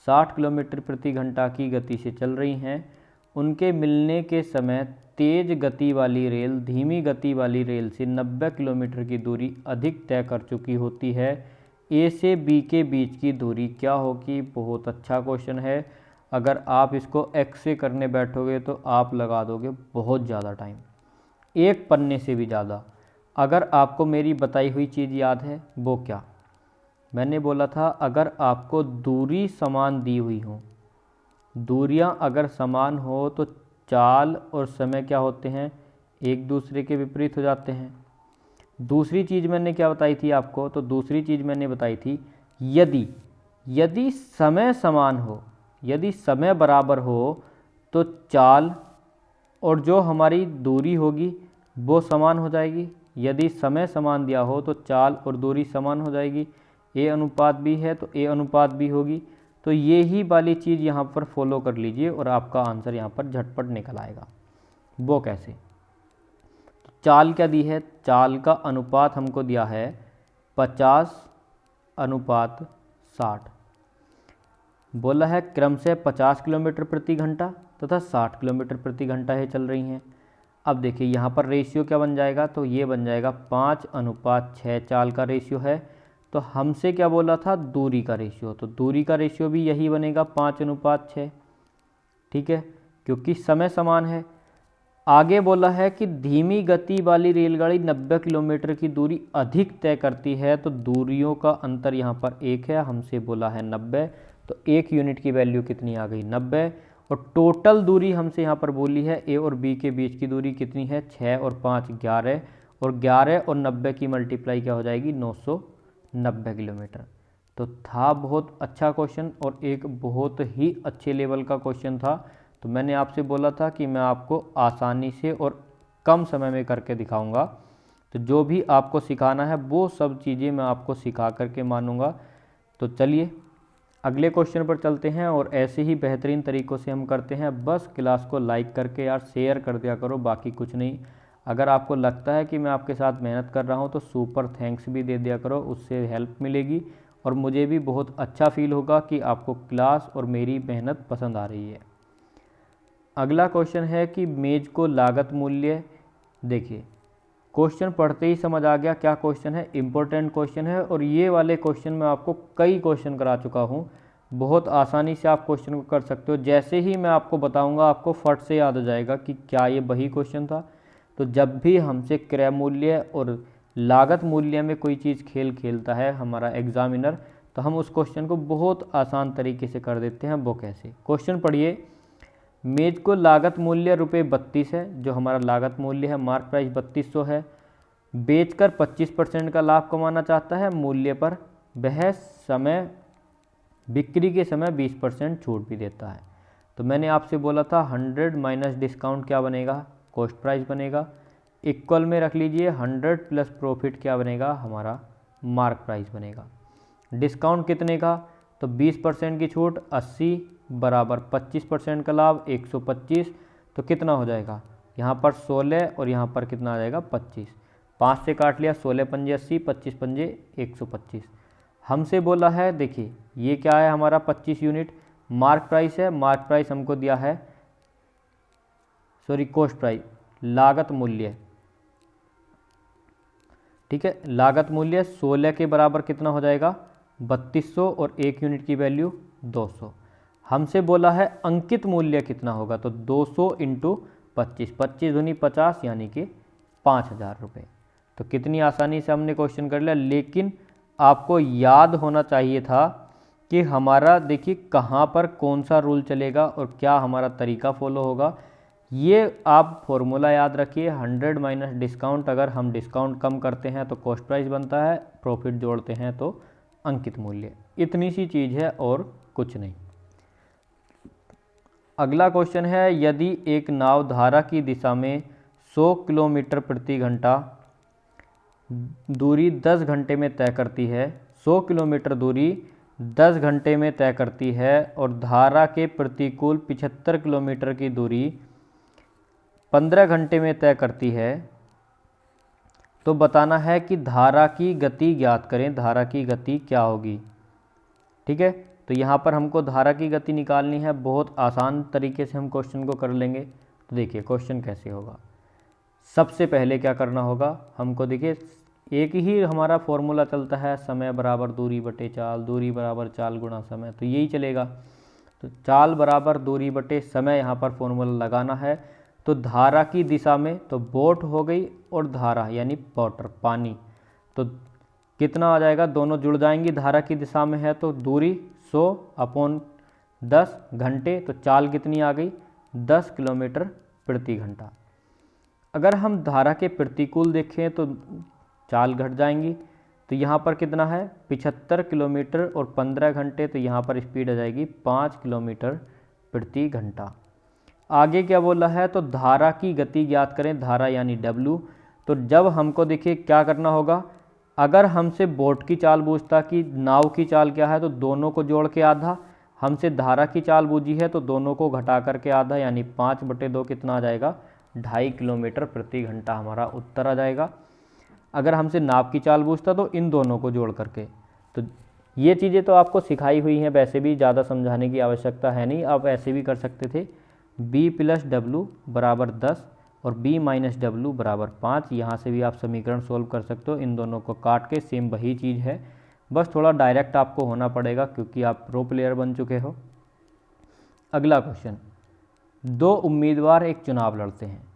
A: 60 किलोमीटर प्रति घंटा की गति से चल रही हैं। उनके मिलने के समय तेज गति वाली रेल धीमी गति वाली रेल से 90 किलोमीटर की दूरी अधिक तय कर चुकी होती है। ए से बी के बीच की दूरी क्या होगी? बहुत अच्छा क्वेश्चन है। अगर आप इसको एक्स से करने बैठोगे तो आप लगा दोगे बहुत ज़्यादा टाइम, एक पन्ने से भी ज़्यादा। अगर आपको मेरी बताई हुई चीज़ याद है, वो क्या मैंने बोला था, अगर आपको दूरी समान दी हुई हो, दूरियां अगर समान हो तो चाल और समय क्या होते हैं, एक दूसरे के विपरीत हो जाते हैं। दूसरी चीज़ मैंने क्या बताई थी आपको, तो दूसरी चीज़ मैंने बताई थी यदि समय समान हो, यदि समय बराबर हो तो चाल और जो हमारी दूरी होगी वो समान हो जाएगी। यदि समय समान दिया हो तो चाल और दूरी समान हो जाएगी। ए अनुपात बी है तो ए अनुपात बी होगी। तो ये ही वाली चीज़ यहाँ पर फॉलो कर लीजिए और आपका आंसर यहाँ पर झटपट निकल आएगा। वो कैसे? तो चाल क्या दी है, चाल का अनुपात हमको दिया है 50:60। बोला है क्रमशः 50 किलोमीटर प्रति घंटा तथा 60 किलोमीटर प्रति घंटा ये चल रही हैं। अब देखिए यहाँ पर रेशियो क्या बन जाएगा, तो ये बन जाएगा 5:6 चाल का रेशियो है। तो हमसे क्या बोला था, दूरी का रेशियो, तो दूरी का रेशियो भी यही बनेगा 5:6। ठीक है, क्योंकि समय समान है। आगे बोला है कि धीमी गति वाली रेलगाड़ी 90 किलोमीटर की दूरी अधिक तय करती है, तो दूरियों का अंतर यहाँ पर 1 है, हमसे बोला है 90, तो 1 यूनिट की वैल्यू कितनी आ गई 90। और टोटल दूरी हमसे यहाँ पर बोली है ए और बी के बीच की दूरी कितनी है, 6 और 5 11, और 11 और 90 की मल्टीप्लाई क्या हो जाएगी 990 किलोमीटर। तो था बहुत अच्छा क्वेश्चन और एक बहुत ही अच्छे लेवल का क्वेश्चन था। तो मैंने आपसे बोला था कि मैं आपको आसानी से और कम समय में करके दिखाऊंगा। तो जो भी आपको सिखाना है वो सब चीज़ें मैं आपको सिखा करके मानूंगा। तो चलिए अगले क्वेश्चन पर चलते हैं और ऐसे ही बेहतरीन तरीक़ों से हम करते हैं। बस क्लास को लाइक करके यार शेयर कर दिया करो, बाकी कुछ नहीं। अगर आपको लगता है कि मैं आपके साथ मेहनत कर रहा हूँ तो सुपर थैंक्स भी दे दिया करो, उससे हेल्प मिलेगी और मुझे भी बहुत अच्छा फील होगा कि आपको क्लास और मेरी मेहनत पसंद आ रही है। अगला क्वेश्चन है कि मेज़ को लागत मूल्य, देखिए क्वेश्चन पढ़ते ही समझ आ गया क्या क्वेश्चन है, इम्पोर्टेंट क्वेश्चन है। और ये वाले क्वेश्चन मैं आपको कई क्वेश्चन करा चुका हूँ, बहुत आसानी से आप क्वेश्चन को कर सकते हो। जैसे ही मैं आपको बताऊंगा आपको फट से याद आ जाएगा कि क्या ये वही क्वेश्चन था। तो जब भी हमसे क्रय मूल्य और लागत मूल्य में कोई चीज़ खेल खेलता है हमारा एग्जामिनर, तो हम उस क्वेश्चन को बहुत आसान तरीके से कर देते हैं। वो कैसे, क्वेश्चन पढ़िए। मेज को लागत मूल्य ₹32 है, जो हमारा लागत मूल्य है, मार्क प्राइस 3200 है। बेचकर 25% का लाभ कमाना चाहता है मूल्य पर, वह समय बिक्री के समय 20% छूट भी देता है। तो मैंने आपसे बोला था 100 माइनस डिस्काउंट क्या बनेगा, कॉस्ट प्राइस बनेगा। इक्वल में रख लीजिए 100 प्लस प्रॉफिट क्या बनेगा, हमारा मार्क प्राइस बनेगा। डिस्काउंट कितने का, तो 20% की छूट 80 बराबर 25% का लाभ 125, तो कितना हो जाएगा यहाँ पर 16 और यहाँ पर कितना आ जाएगा 25। 5 से काट लिया, 16 पंजे 80, 25 पंजे 125। हमसे बोला है, देखिए ये क्या है हमारा 25 यूनिट मार्क प्राइस है। मार्क प्राइस हमको दिया है, सॉरी कॉस्ट प्राइस, लागत मूल्य, ठीक है। लागत मूल्य 16 के बराबर कितना हो जाएगा 3200 और 1 यूनिट की वैल्यू 200। हमसे बोला है अंकित मूल्य कितना होगा, तो 200 इंटू 25, 25 दूनी 50 यानी कि 5000 रुपये। तो कितनी आसानी से हमने क्वेश्चन कर लिया। लेकिन आपको याद होना चाहिए था कि हमारा देखिए कहाँ पर कौन सा रूल चलेगा और क्या हमारा तरीका फॉलो होगा। ये आप फॉर्मूला याद रखिए, 100 माइनस डिस्काउंट, अगर हम डिस्काउंट कम करते हैं तो कॉस्ट प्राइस बनता है, प्रॉफिट जोड़ते हैं तो अंकित मूल्य। इतनी सी चीज़ है और कुछ नहीं। अगला क्वेश्चन है, यदि एक नाव धारा की दिशा में 100 किलोमीटर प्रति घंटा दूरी 10 घंटे में तय करती है, 100 किलोमीटर दूरी 10 घंटे में तय करती है और धारा के प्रतिकूल 75 किलोमीटर की दूरी 15 घंटे में तय करती है, तो बताना है कि धारा की गति ज्ञात करें, धारा की गति क्या होगी। ठीक है, तो यहाँ पर हमको धारा की गति निकालनी है। बहुत आसान तरीके से हम क्वेश्चन को कर लेंगे। तो देखिए क्वेश्चन कैसे होगा। सबसे पहले क्या करना होगा हमको, देखिए एक ही हमारा फॉर्मूला चलता है, समय बराबर दूरी बटे चाल, दूरी बराबर चाल गुणा समय, तो यही चलेगा। तो चाल बराबर दूरी बटे समय यहाँ पर फॉर्मूला लगाना है। तो धारा की दिशा में तो बोट हो गई और धारा यानी वाटर पानी, तो कितना आ जाएगा, दोनों जुड़ जाएंगी। धारा की दिशा में है तो दूरी 100 अपॉन 10 घंटे, तो चाल कितनी आ गई 10 किलोमीटर प्रति घंटा। अगर हम धारा के प्रतिकूल देखें तो चाल घट जाएंगी, तो यहाँ पर कितना है 75 किलोमीटर और 15 घंटे, तो यहाँ पर स्पीड आ जाएगी 5 किलोमीटर प्रति घंटा। आगे क्या बोला है, तो धारा की गति ज्ञात करें, धारा यानी W। तो जब हमको देखिए क्या करना होगा, अगर हमसे बोट की चाल पूछता कि नाव की चाल क्या है, तो दोनों को जोड़ के आधा। हमसे धारा की चाल पूछी है तो दोनों को घटा करके आधा, यानी 5/2 कितना आ जाएगा 2.5 किलोमीटर प्रति घंटा, हमारा उत्तर आ जाएगा। अगर हमसे नाव की चाल पूछता तो इन दोनों को जोड़ करके। तो ये चीज़ें तो आपको सिखाई हुई हैं, वैसे भी ज़्यादा समझाने की आवश्यकता है नहीं, आप ऐसे भी कर सकते थे। b प्लस डब्लू बराबर 10 और b माइनस डब्लू बराबर 5, यहाँ से भी आप समीकरण सोल्व कर सकते हो। इन दोनों को काट के सेम वही चीज़ है, बस थोड़ा डायरेक्ट आपको होना पड़ेगा क्योंकि आप प्रो प्लेयर बन चुके हो। अगला क्वेश्चन, 2 उम्मीदवार एक चुनाव लड़ते हैं।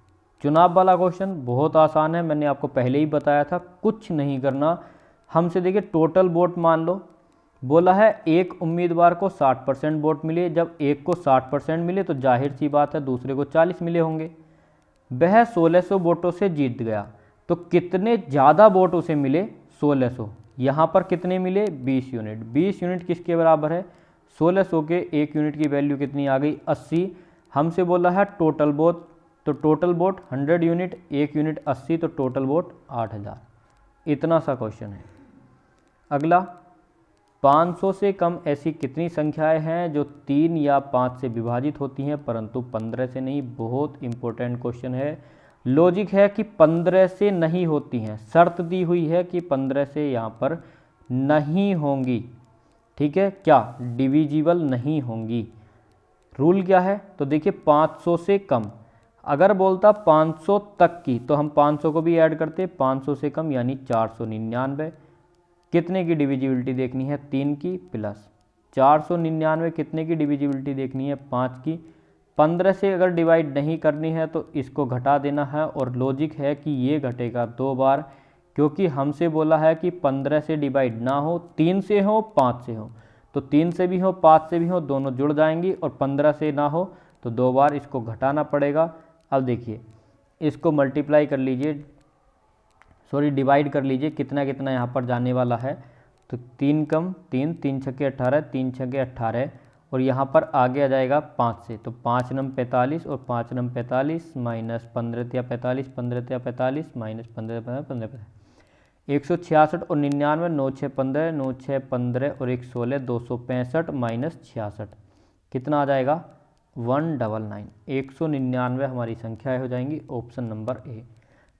A: चुनाव वाला क्वेश्चन बहुत आसान है, मैंने आपको पहले ही बताया था, कुछ नहीं करना। हमसे देखिए टोटल वोट मान लो, बोला है एक उम्मीदवार को 60% वोट मिले। जब एक को 60% मिले तो जाहिर सी बात है दूसरे को 40 मिले होंगे। वह 1600 वोटों से जीत गया, तो कितने ज़्यादा वोट उसे मिले 1600। यहाँ पर कितने मिले 20 यूनिट। 20 यूनिट किसके बराबर है 1600 के 1 यूनिट की वैल्यू कितनी आ गई 80। हमसे बोला है टोटल वोट, तो टोटल वोट 100 यूनिट, 1 यूनिट 80, तो टोटल वोट 8000। इतना सा क्वेश्चन है। अगला, 500 से कम ऐसी कितनी संख्याएं हैं जो 3 या 5 से विभाजित होती हैं परंतु 15 से नहीं। बहुत इंपॉर्टेंट क्वेश्चन है। लॉजिक है कि 15 से नहीं होती हैं, शर्त दी हुई है कि 15 से यहाँ पर नहीं होंगी। ठीक है, क्या डिविजिबल नहीं होंगी। रूल क्या है, तो देखिए 500 से कम, अगर बोलता 500 तक की तो हम 500 को भी ऐड करते, 500 से कम यानी 499। कितने की डिविजिबिलिटी देखनी है, 3 की प्लस 499 कितने की डिविजिबिलिटी देखनी है, 5 की। 15 से अगर डिवाइड नहीं करनी है तो इसको घटा देना है, और लॉजिक है कि ये घटेगा 2 बार, क्योंकि हमसे बोला है कि 15 से डिवाइड ना हो, 3 से हो 5 से हो, तो 3 से भी हो 5 से भी हो दोनों जुड़ जाएंगी, और 15 से ना हो तो 2 बार इसको घटाना पड़ेगा। अब देखिए इसको मल्टीप्लाई कर लीजिए, सॉरी डिवाइड कर लीजिए, कितना कितना यहाँ पर जाने वाला है, तो 3 कम 3, 3 छक्के 18, 3 छक्के 18, और यहाँ पर आगे आ जाएगा 5 से, तो 5 नम 45 और 5 नम 45 माइनस 15 तिया 45, 15 तिया 45 माइनस 15 15 166 और 99, 9 6 15, 9 6 15 और 1 16, 265 माइनस 66 कितना आ जाएगा 199। 199 हमारी संख्याएं हो जाएंगी, ऑप्शन नंबर ए।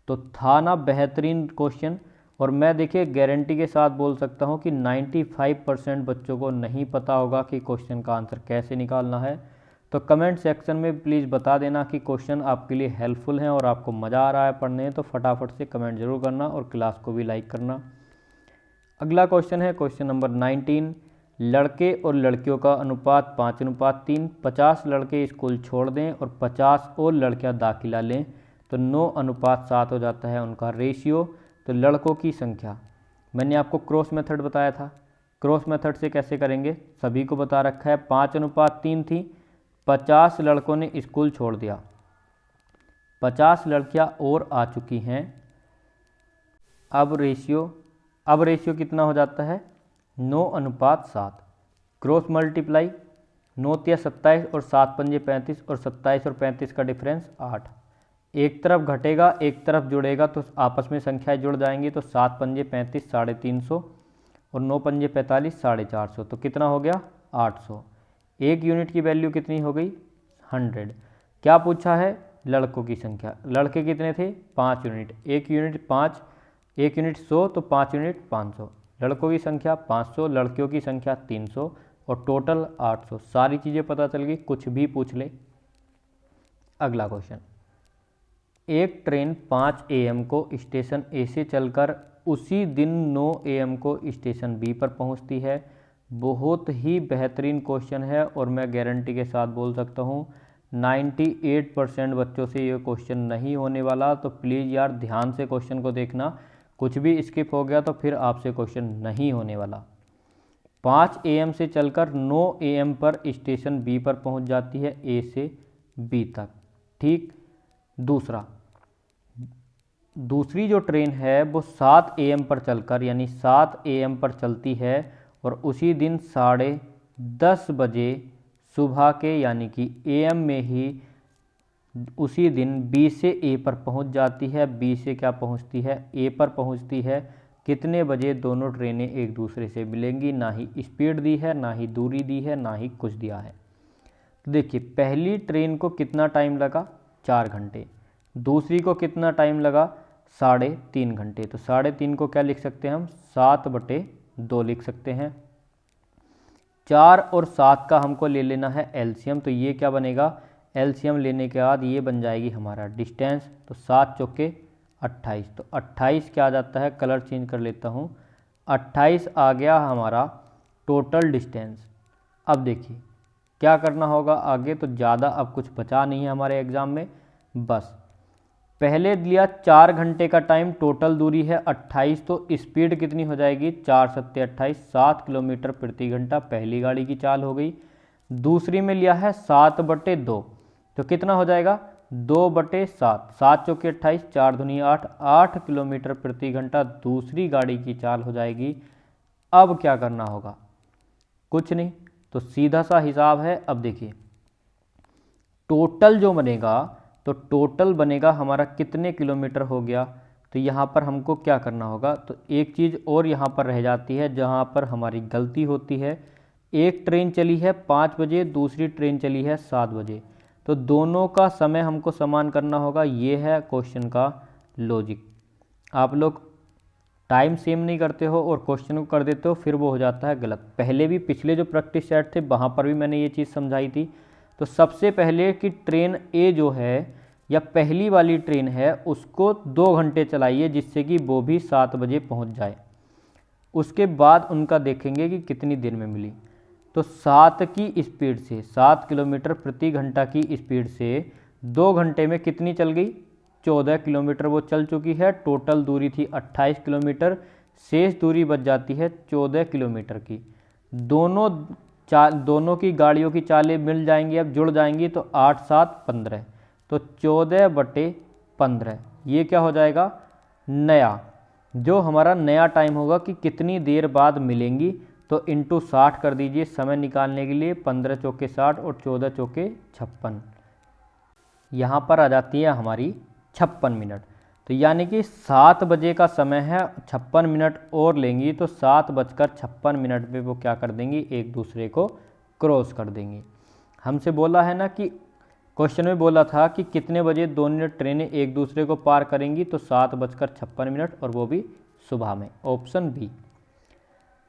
A: तो था ना बेहतरीन क्वेश्चन, और मैं देखिए गारंटी के साथ बोल सकता हूँ कि 95% बच्चों को नहीं पता होगा कि क्वेश्चन का आंसर कैसे निकालना है। तो कमेंट सेक्शन में प्लीज़ बता देना कि क्वेश्चन आपके लिए हेल्पफुल हैं और आपको मज़ा आ रहा है पढ़ने, तो फटाफट से कमेंट जरूर करना और क्लास को भी लाइक करना। अगला क्वेश्चन है क्वेश्चन नंबर 19। लड़के और लड़कियों का अनुपात 5:3, 50 लड़के स्कूल छोड़ दें और 50 और लड़कियां दाखिला लें तो 9:7 हो जाता है उनका रेशियो। तो लड़कों की संख्या, मैंने आपको क्रॉस मेथड बताया था, क्रॉस मेथड से कैसे करेंगे सभी को बता रखा है। 5:3 थी, 50 लड़कों ने स्कूल छोड़ दिया, 50 लड़कियां और आ चुकी हैं। अब रेशियो कितना हो जाता है 9:7। क्रॉस मल्टीप्लाई, 9 तिया 27 और 7 पंजे 35 और 27 और 35 का डिफरेंस 8। एक तरफ घटेगा एक तरफ जुड़ेगा तो आपस में संख्याएं जुड़ जाएंगी, तो 7 पंजे 35 350 और 9 पंजे 45 450, तो कितना हो गया 800। एक यूनिट की वैल्यू कितनी हो गई 100। क्या पूछा है लड़कों की संख्या, लड़के कितने थे 5 यूनिट, एक यूनिट 5, एक यूनिट 100 तो 5 यूनिट 500। लड़कों की संख्या 500, लड़कियों की संख्या 300 और टोटल 800। सारी चीज़ें पता चल गई, कुछ भी पूछ ले। अगला क्वेश्चन, एक ट्रेन 5 AM को स्टेशन ए से चलकर उसी दिन 9 AM को स्टेशन बी पर पहुंचती है। बहुत ही बेहतरीन क्वेश्चन है और मैं गारंटी के साथ बोल सकता हूं 98% बच्चों से ये क्वेश्चन नहीं होने वाला। तो प्लीज़ यार ध्यान से क्वेश्चन को देखना, कुछ भी स्किप हो गया तो फिर आपसे क्वेश्चन नहीं होने वाला। 5 AM से चलकर 9 AM पर स्टेशन बी पर पहुंच जाती है ए से बी तक। ठीक, दूसरी जो ट्रेन है वो 7 AM पर चलकर यानी 7 AM पर चलती है और उसी दिन 10:30 बजे सुबह के यानी कि AM में ही उसी दिन बी से ए पर पहुंच जाती है। बी से क्या पहुंचती है ए पर पहुंचती है। कितने बजे दोनों ट्रेनें एक दूसरे से मिलेंगी, ना ही स्पीड दी है ना ही दूरी दी है ना ही कुछ दिया है। तो देखिए पहली ट्रेन को कितना टाइम लगा 4 घंटे, दूसरी को कितना टाइम लगा 3.5 घंटे। तो 3.5 को क्या लिख सकते हैं हम 7/2 लिख सकते हैं। 4 और 7 का हमको ले लेना है एलसीएम, तो ये क्या बनेगा एलसीएम लेने के बाद ये बन जाएगी हमारा डिस्टेंस। तो 7 चौके 28, तो 28 क्या आ जाता है, कलर चेंज कर लेता हूँ, 28 आ गया हमारा टोटल डिस्टेंस। अब देखिए क्या करना होगा आगे, तो ज़्यादा अब कुछ बचा नहीं है हमारे एग्ज़ाम में। बस पहले लिया 4 घंटे का टाइम, टोटल दूरी है 28, तो स्पीड कितनी हो जाएगी 4 7 28, 7 किलोमीटर प्रति घंटा पहली गाड़ी की चाल हो गई। दूसरी में लिया है 7/2, तो कितना हो जाएगा 2/7, 7 चौके 28, 4 दूनी 8, 8 किलोमीटर प्रति घंटा दूसरी गाड़ी की चाल हो जाएगी। अब क्या करना होगा, कुछ नहीं, तो सीधा सा हिसाब है। अब देखिए टोटल जो बनेगा, तो टोटल बनेगा हमारा कितने किलोमीटर हो गया। तो यहाँ पर हमको क्या करना होगा, तो एक चीज़ और यहाँ पर रह जाती है जहाँ पर हमारी गलती होती है। एक ट्रेन चली है 5 बजे, दूसरी ट्रेन चली है 7 बजे, तो दोनों का समय हमको समान करना होगा। ये है क्वेश्चन का लॉजिक। आप लोग टाइम सेम नहीं करते हो और क्वेश्चन को कर देते हो, फिर वो हो जाता है गलत। पहले भी पिछले जो प्रैक्टिस सेट थे वहाँ पर भी मैंने ये चीज़ समझाई थी। तो सबसे पहले कि ट्रेन ए जो है या पहली वाली ट्रेन है उसको 2 घंटे चलाइए, जिससे कि वो भी 7 बजे पहुँच जाए। उसके बाद उनका देखेंगे कि कितनी देर में मिली। तो 7 की स्पीड से 7 किलोमीटर प्रति घंटा की स्पीड से 2 घंटे में कितनी चल गई, 14 किलोमीटर वो चल चुकी है। टोटल दूरी थी 28 किलोमीटर, शेष दूरी बच जाती है 14 किलोमीटर की। दोनों की गाड़ियों की चालें मिल जाएंगी, अब जुड़ जाएंगी, तो 8 7 15, तो 14/15 ये क्या हो जाएगा, नया जो हमारा नया टाइम होगा कि कितनी देर बाद मिलेंगी। तो इंटू 60 कर दीजिए समय निकालने के लिए, 15 चौके 60 और 14 चौके 56, यहाँ पर आ जाती है हमारी 56 मिनट। तो यानी कि 7 बजे का समय है, 56 मिनट और लेंगी, तो 7:56 पे वो क्या कर देंगी, एक दूसरे को क्रॉस कर देंगी। हमसे बोला है ना कि क्वेश्चन में बोला था कि कितने बजे दोनों ट्रेनें एक दूसरे को पार करेंगी, तो 7:56 और वो भी सुबह में, ऑप्शन बी।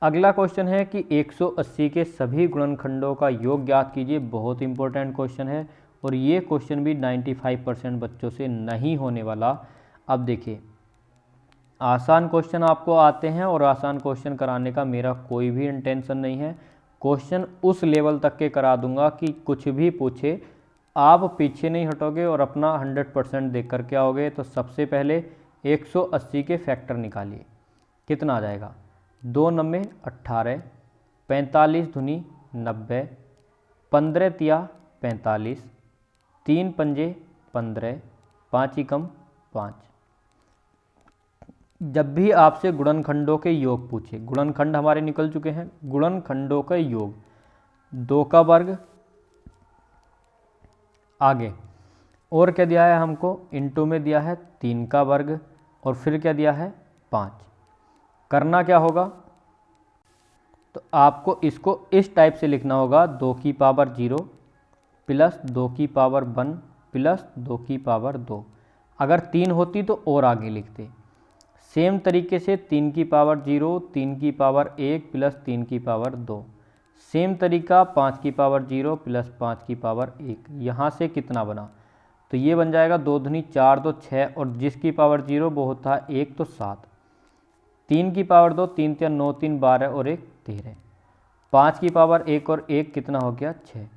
A: अगला क्वेश्चन है कि 180 के सभी गुणनखंडों का योग ज्ञात कीजिए। बहुत इंपॉर्टेंट क्वेश्चन है और ये क्वेश्चन भी 95% बच्चों से नहीं होने वाला। अब देखिए, आसान क्वेश्चन आपको आते हैं और आसान क्वेश्चन कराने का मेरा कोई भी इंटेंशन नहीं है। क्वेश्चन उस लेवल तक के करा दूंगा कि कुछ भी पूछे आप पीछे नहीं हटोगे और अपना 100% देख कर के आओगे। तो सबसे पहले 180 के फैक्टर निकालिए, कितना आ जाएगा, 2 9 18, 45 दूनी 90, 15 तिया 45, 3 पंजे 15, 5 एकम 5। जब भी आपसे गुणनखंडों के योग पूछे, गुणनखंड हमारे निकल चुके हैं, गुणनखंडों का योग 2 का वर्ग, आगे और क्या दिया है हमको, इंटू में दिया है 3 का वर्ग, और फिर क्या दिया है 5। करना क्या होगा, तो आपको इसको इस टाइप से लिखना होगा, 2 की पावर 0 प्लस 2 की पावर 1 प्लस 2 की पावर 2। अगर 3 होती तो और आगे लिखते। सेम तरीके से 3 की पावर 0, 3 की पावर 1 प्लस 3 की पावर 2। सेम तरीका 5 की पावर 0 प्लस 5 की पावर 1। यहाँ से कितना बना, तो ये बन जाएगा 2 दूनी 4 2 6, और जिसकी पावर 0 वो होता है 1 तो 7। 3 की पावर 2, 3 3 9 3 12 और 1 13। 5 की पावर 1 और 1 कितना हो गया 6।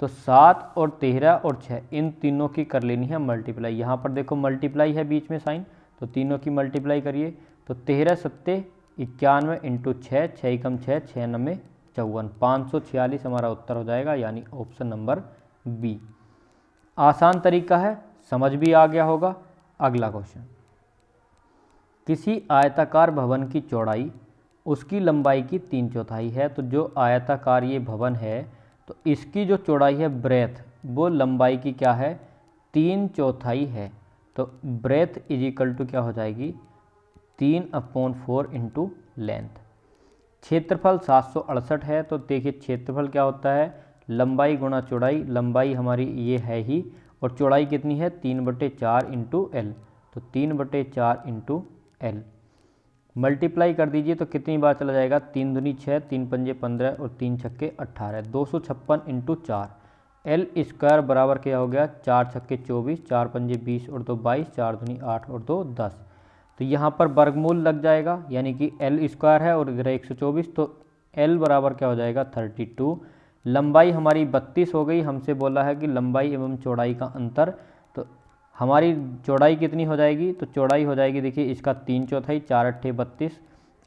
A: तो 7 और 13 और 6 इन तीनों की कर लेनी है मल्टीप्लाई। यहाँ पर देखो मल्टीप्लाई है बीच में साइन, तो तीनों की मल्टीप्लाई करिए। तो 13 7 91 इंटू 6, 6 एकम 6, 6 9 54, 546 हमारा उत्तर हो जाएगा, यानी ऑप्शन नंबर बी। आसान तरीका है, समझ भी आ गया होगा। अगला क्वेश्चन, किसी आयताकार भवन की चौड़ाई उसकी लंबाई की 3/4 है। तो जो आयताकार ये भवन है, तो इसकी जो चौड़ाई है ब्रेथ, वो लंबाई की क्या है 3/4 है। तो ब्रेथ इज इक्वल टू क्या हो जाएगी 3/4 इंटू लेंथ। क्षेत्रफल 768 है। तो देखिए क्षेत्रफल क्या होता है, लंबाई गुणा चौड़ाई। लंबाई हमारी ये है ही, और चौड़ाई कितनी है 3/4 इंटू एल। तो 3/4 इंटू एल मल्टीप्लाई कर दीजिए, तो कितनी बार चला जाएगा, 3 दूनी 6, 3 पंजे 15 और 3 छक्के 18, 256 इंटू 4। एल स्क्वायर बराबर क्या हो गया 4 छक्के 24, 4 पंजे 20 और 2 22, 4 दूनी 8 और 2 10। तो यहाँ पर वर्गमूल लग जाएगा, यानी कि एल स्क्वायर है और इधर 124, तो एल बराबर क्या हो जाएगा 32। लंबाई हमारी 32 हो गई। हमसे बोला है कि लंबाई एवं चौड़ाई का अंतर, तो हमारी चौड़ाई कितनी हो जाएगी, तो चौड़ाई हो जाएगी देखिए इसका 3/4, 4 8 32,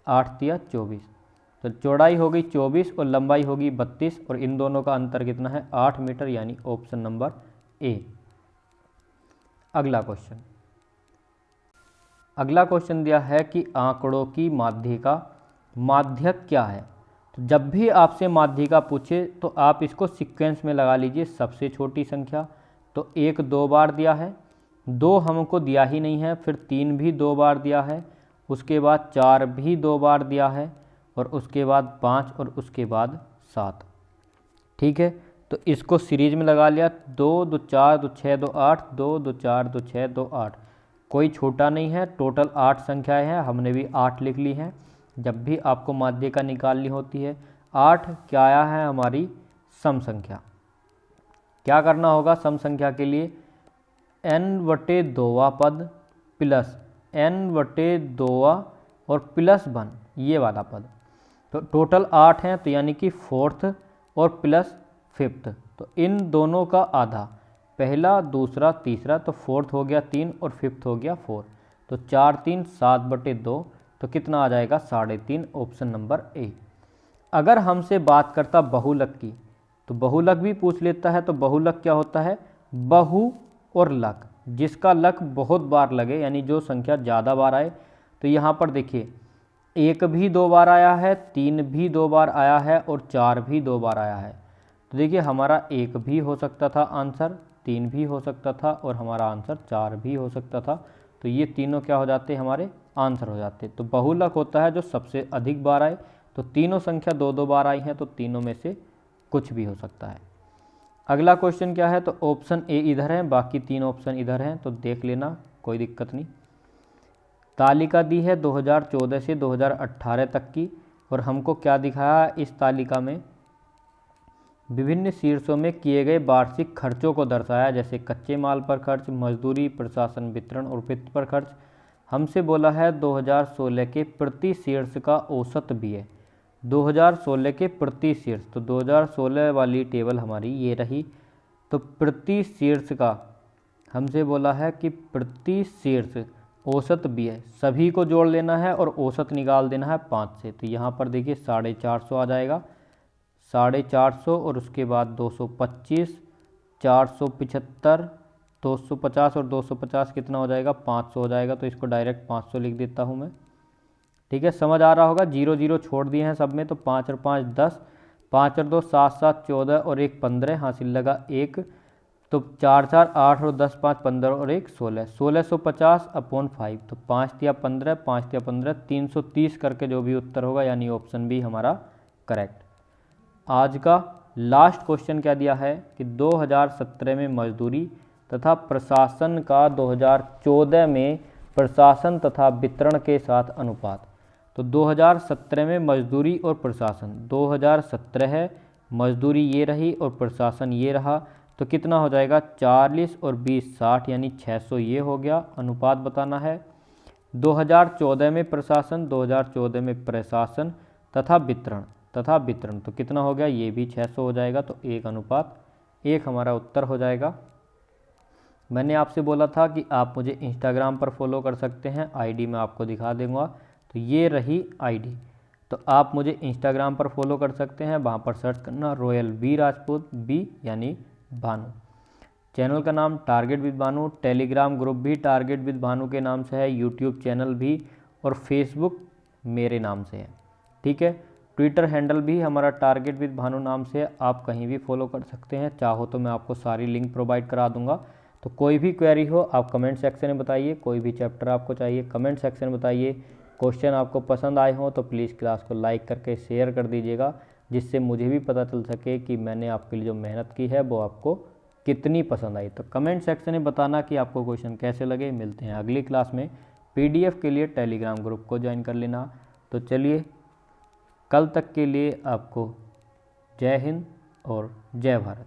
A: 8 3 24। तो चौड़ाई होगी 24 और लंबाई होगी 32, और इन दोनों का अंतर कितना है 8 मीटर, यानी ऑप्शन नंबर ए। अगला क्वेश्चन, अगला क्वेश्चन दिया है कि आंकड़ों की माध्यिका, माध्यक क्या है। तो जब भी आपसे माध्यिका पूछे तो आप इसको सीक्वेंस में लगा लीजिए। सबसे छोटी संख्या, तो 1 2 बार दिया है, 2 हमको दिया ही नहीं है, फिर 3 भी 2 बार दिया है, उसके बाद 4 भी 2 बार दिया है, और उसके बाद 5 और उसके बाद 7। ठीक है, तो इसको सीरीज में लगा लिया, 2 2 4 2 6 2 8, 2 2 4 2 6 2 8। कोई छोटा नहीं है। टोटल 8 संख्याएं हैं, हमने भी 8 लिख ली हैं। जब भी आपको माध्यिका निकालनी होती है 8 क्या आया है हमारी सम संख्या। क्या करना होगा सम संख्या के लिए, n/2 पद प्लस n/2 और प्लस 1 ये वाला पद। तो टोटल 8 हैं, तो यानी कि 4th और प्लस 5th, तो इन दोनों का आधा, पहला दूसरा तीसरा, तो 4th हो गया 3 और 5th हो गया 4, तो 4 3 7/2, तो कितना आ जाएगा 3.5, ऑप्शन नंबर ए। अगर हमसे बात करता बहुलक की, तो बहुलक भी पूछ लेता है। तो बहुलक क्या होता है, बहु और लक, जिसका लक बहुत बार लगे, यानी जो संख्या ज़्यादा बार आए। तो यहाँ पर देखिए 1 भी 2 बार आया है, 3 भी 2 बार आया है और 4 भी 2 बार आया है। तो देखिए हमारा 1 भी हो सकता था आंसर, 3 भी हो सकता था और हमारा आंसर 4 भी हो सकता था। तो ये तीनों क्या हो जाते हैं, हमारे आंसर हो जाते। तो बहुलक होता है जो सबसे अधिक बार आए। तो तीनों संख्या 2-2 बार आई हैं, तो तीनों में से कुछ भी हो सकता है। अगला क्वेश्चन क्या है, तो ऑप्शन ए इधर है, बाकी 3 ऑप्शन इधर हैं, तो देख लेना, कोई दिक्कत नहीं। तालिका दी है 2014 से 2018 तक की, और हमको क्या दिखाया इस तालिका में, विभिन्न शीर्षों में किए गए वार्षिक खर्चों को दर्शाया, जैसे कच्चे माल पर खर्च, मजदूरी, प्रशासन, वितरण और वित्त पर खर्च। हमसे बोला है 2016 के प्रति शीर्ष का औसत भी है, 2016 के प्रति शीर्ष। तो 2016 वाली टेबल हमारी ये रही। तो प्रति शीर्ष का हमसे बोला है कि प्रति शीर्ष औसत भी है, सभी को जोड़ लेना है और औसत निकाल देना है 5 से। तो यहाँ पर देखिए 450 आ जाएगा, 450 और उसके बाद 225, 475, 250 और 250 कितना हो जाएगा 500 हो जाएगा। तो इसको डायरेक्ट 500 लिख देता हूँ मैं। ठीक है, समझ आ रहा होगा। 0 0 छोड़ दिए हैं सब में, तो 5 और 5 10, 5 और 2 7 7 14 और 1 15, हासिल लगा 1। तो 4 4 8 और 10 5 15 और 1 16, 1650/5। तो 5 तिया 15, 5 तिया 15, 330 करके जो भी उत्तर होगा, यानी ऑप्शन बी हमारा करेक्ट। आज का लास्ट क्वेश्चन क्या दिया है कि 2017 में मजदूरी तथा प्रशासन का 2014 में प्रशासन तथा वितरण के साथ अनुपात। तो 2017 में मजदूरी और प्रशासन, 2017 है, मजदूरी ये रही और प्रशासन ये रहा। तो कितना हो जाएगा 40 और 20 60, यानी 600 ये हो गया। अनुपात बताना है 2014 में प्रशासन, 2014 में प्रशासन तथा वितरण, तो कितना हो गया, ये भी 600 हो जाएगा। तो 1:1 हमारा उत्तर हो जाएगा। मैंने आपसे बोला था कि आप मुझे इंस्टाग्राम पर फॉलो कर सकते हैं, आईडी मैं आपको दिखा दूंगा। तो ये रही आईडी, तो आप मुझे इंस्टाग्राम पर फॉलो कर सकते हैं, वहाँ पर सर्च करना रॉयल बी राजपूत, बी यानी भानु। चैनल का नाम target with Bhanu, Telegram group भी टारगेट विद भानु के नाम से है, यूट्यूब चैनल भी, और फेसबुक मेरे नाम से है। ठीक है, ट्विटर हैंडल भी हमारा टारगेट विद भानु नाम से है, आप कहीं भी फॉलो कर सकते हैं। चाहो तो मैं आपको सारी लिंक प्रोवाइड करा दूंगा। तो कोई भी क्वेरी हो आप कमेंट सेक्शन में बताइए, कोई भी चैप्टर आपको चाहिए कमेंट सेक्शन में बताइए। क्वेश्चन आपको पसंद आए हों तो प्लीज़ क्लास को लाइक करके शेयर कर दीजिएगा, जिससे मुझे भी पता चल सके कि मैंने आपके लिए जो मेहनत की है वो आपको कितनी पसंद आई। तो कमेंट सेक्शन में बताना कि आपको क्वेश्चन कैसे लगे। मिलते हैं अगली क्लास में। PDF के लिए टेलीग्राम ग्रुप को ज्वाइन कर लेना। तो चलिए, कल तक के लिए आपको जय हिंद और जय भारत।